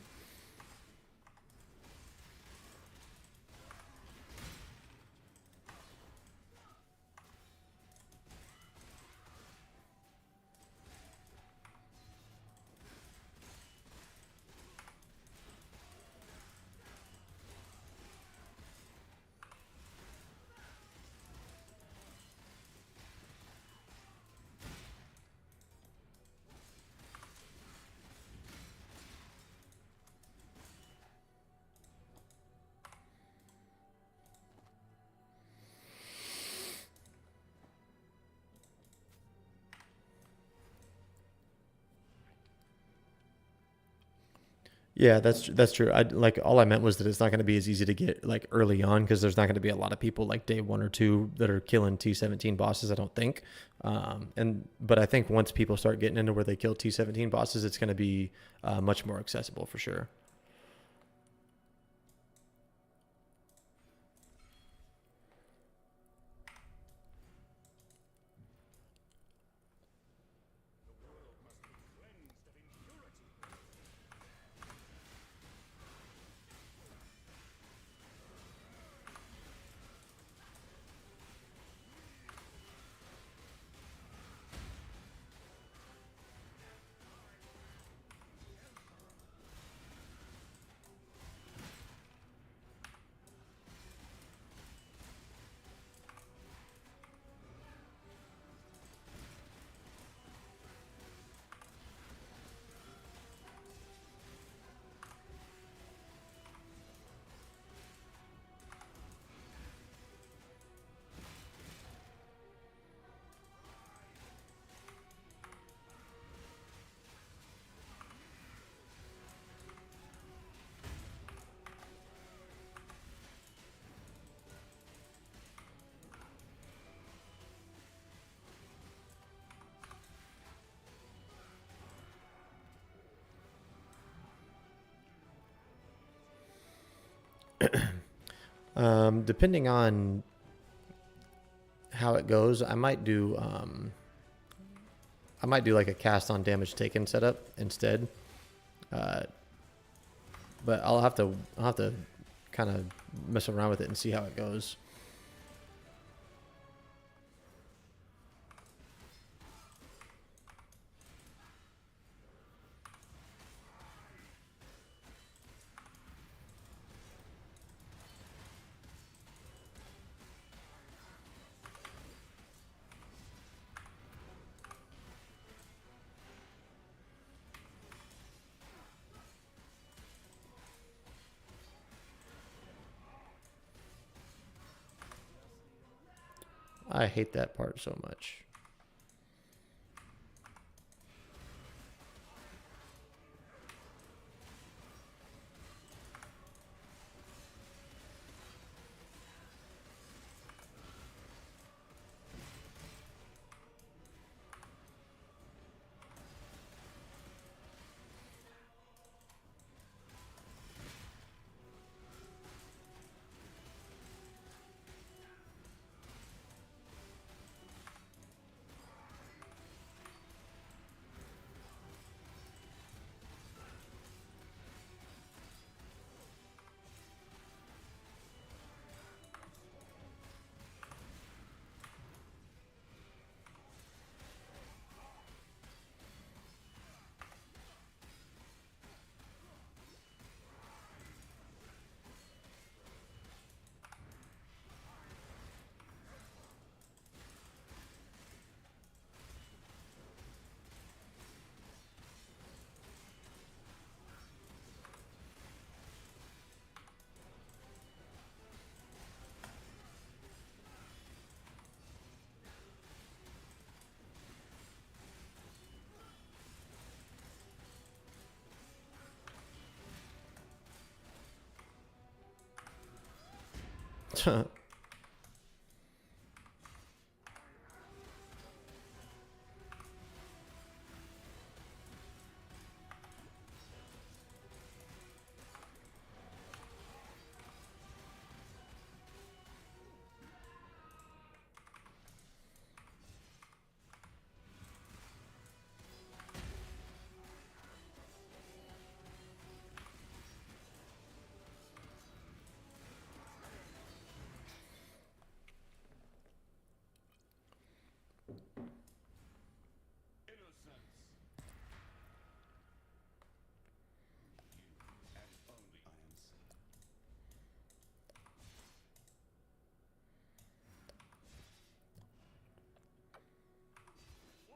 Yeah, that's true. I like all I meant was that it's not going to be as easy to get like early on because there's not going to be a lot of people like day 1 or 2 that are killing T17 bosses. I don't think. But I think once people start getting into where they kill T17 bosses, it's going to be much more accessible for sure. Depending on how it goes, I might do like a cast on damage taken setup instead. But I'll have to kind of mess around with it and see how it goes. I hate that part so much.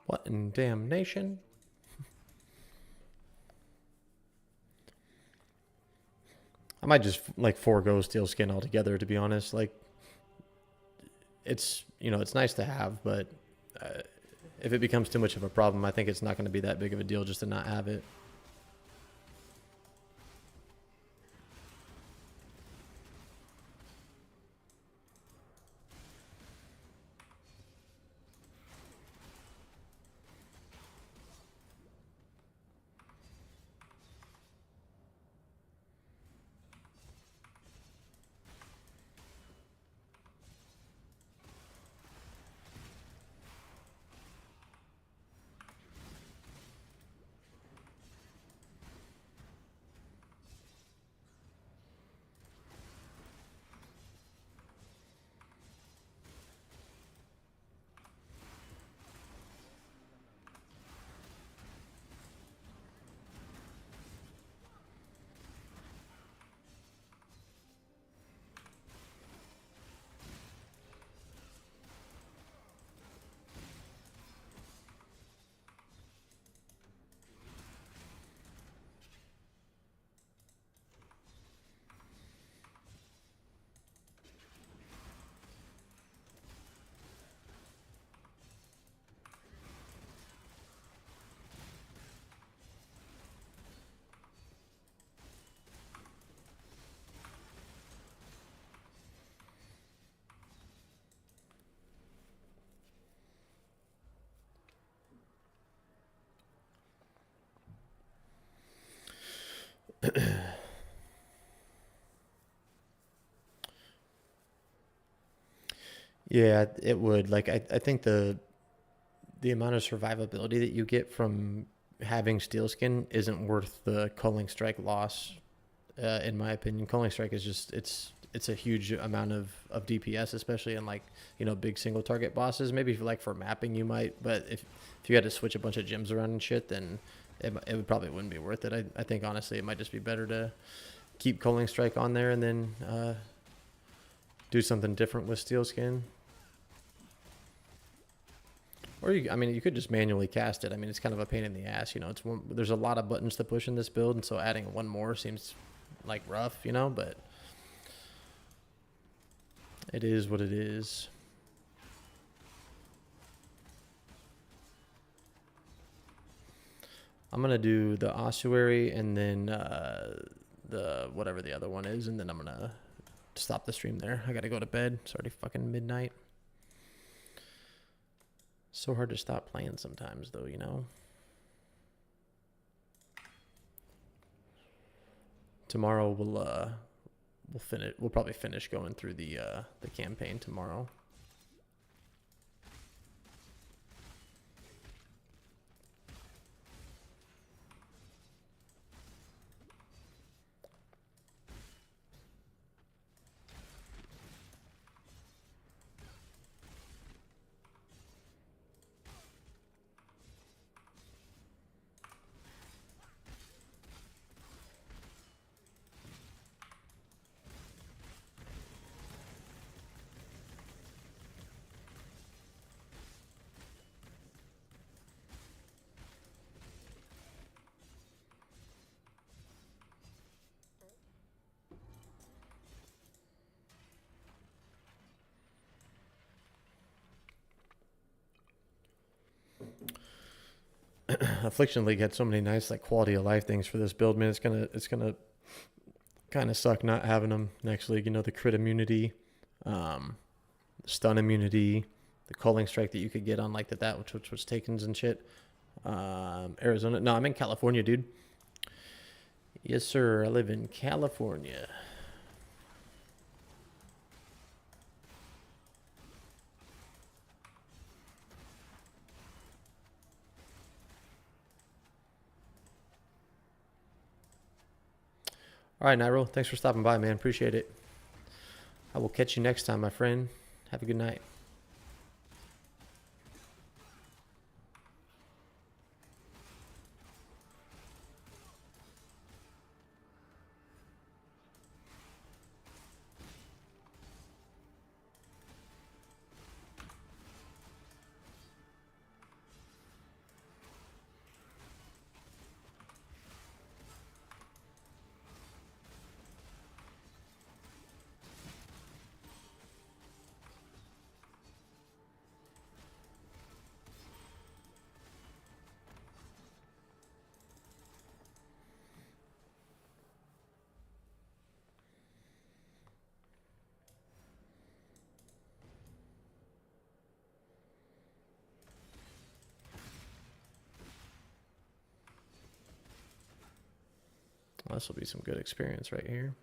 What in damnation? I might just like forego steel skin altogether, to be honest. Like, it's, you know, it's nice to have, but if it becomes too much of a problem, I think it's not going to be that big of a deal just to not have it. Yeah, it would. Like, I think the amount of survivability that you get from having steel skin isn't worth the culling strike loss, in my opinion. Culling strike is just it's a huge amount of DPS, especially in like, you know, big single target bosses. Maybe like for mapping you might, but if you had to switch a bunch of gems around and shit, then it would probably wouldn't be worth it. I think honestly it might just be better to keep culling strike on there and then do something different with steel skin. Or I mean, you could just manually cast it. I mean, it's kind of a pain in the ass, you know. There's a lot of buttons to push in this build, and so adding one more seems like rough, you know. But it is what it is. I'm gonna do the ossuary and then the whatever the other one is, and then I'm gonna stop the stream there. I gotta go to bed. It's already fucking midnight. So hard to stop playing sometimes, though, you know. Tomorrow we'll finish. We'll probably finish going through the campaign tomorrow. Affliction League had so many nice like quality of life things for this build, man. It's gonna kind of suck not having them next league. You know, the crit immunity, Stun immunity, the culling strike that you could get on like that which was takens and shit. Arizona. No, I'm in California, dude. Yes, sir. I live in California. All right, Nyril. Thanks for stopping by, man. Appreciate it. I will catch you next time, my friend. Have a good night. Well, this will be some good experience right here.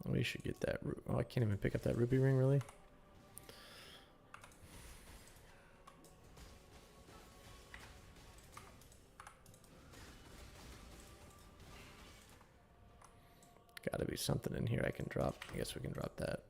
We should get that. Oh, I can't even pick up that ruby ring, really? Gotta be something in here I can drop. I guess we can drop that.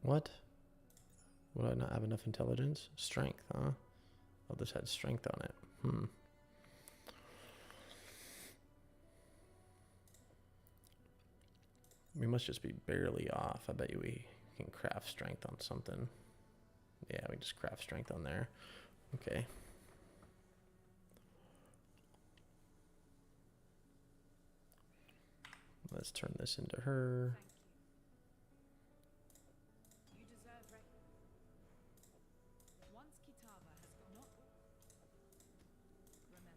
What? Would I not have enough intelligence? Strength, huh? Oh, this had strength on it. We must just be barely off. I bet you we can craft strength on something. Yeah, we just craft strength on there. Okay. Let's turn this into her.
You deserve Once Kitava has gone up. Remember,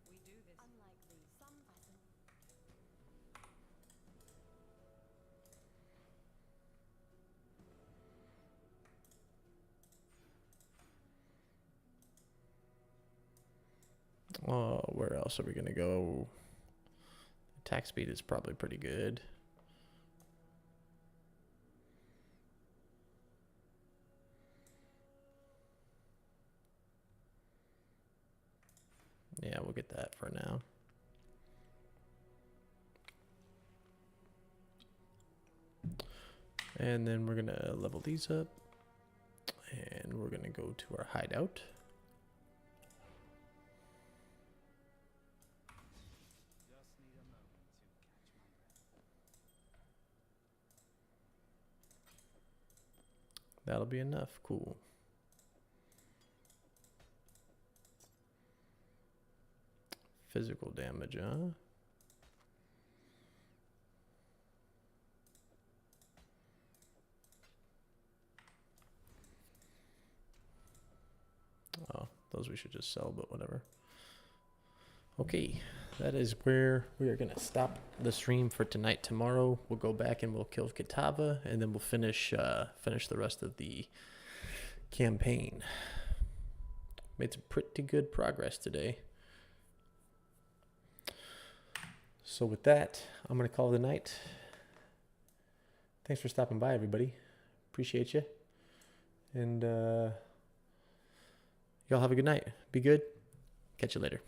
we do this.
Unlikely. Some item.
Oh, where else are we gonna go? Attack speed is probably pretty good. Yeah, we'll get that for now. And then we're gonna level these up. And we're gonna go to our hideout.
Just need a moment to catch my breath.
That'll be enough. Cool. Physical damage, huh? Oh, those we should just sell, but whatever. Okay, that is where we are gonna stop the stream for tonight. Tomorrow we'll go back and we'll kill Kitava, and then we'll finish the rest of the campaign. Made some pretty good progress today. So with that, I'm gonna call it a night. Thanks for stopping by, everybody. Appreciate you. And y'all have a good night. Be good. Catch you later.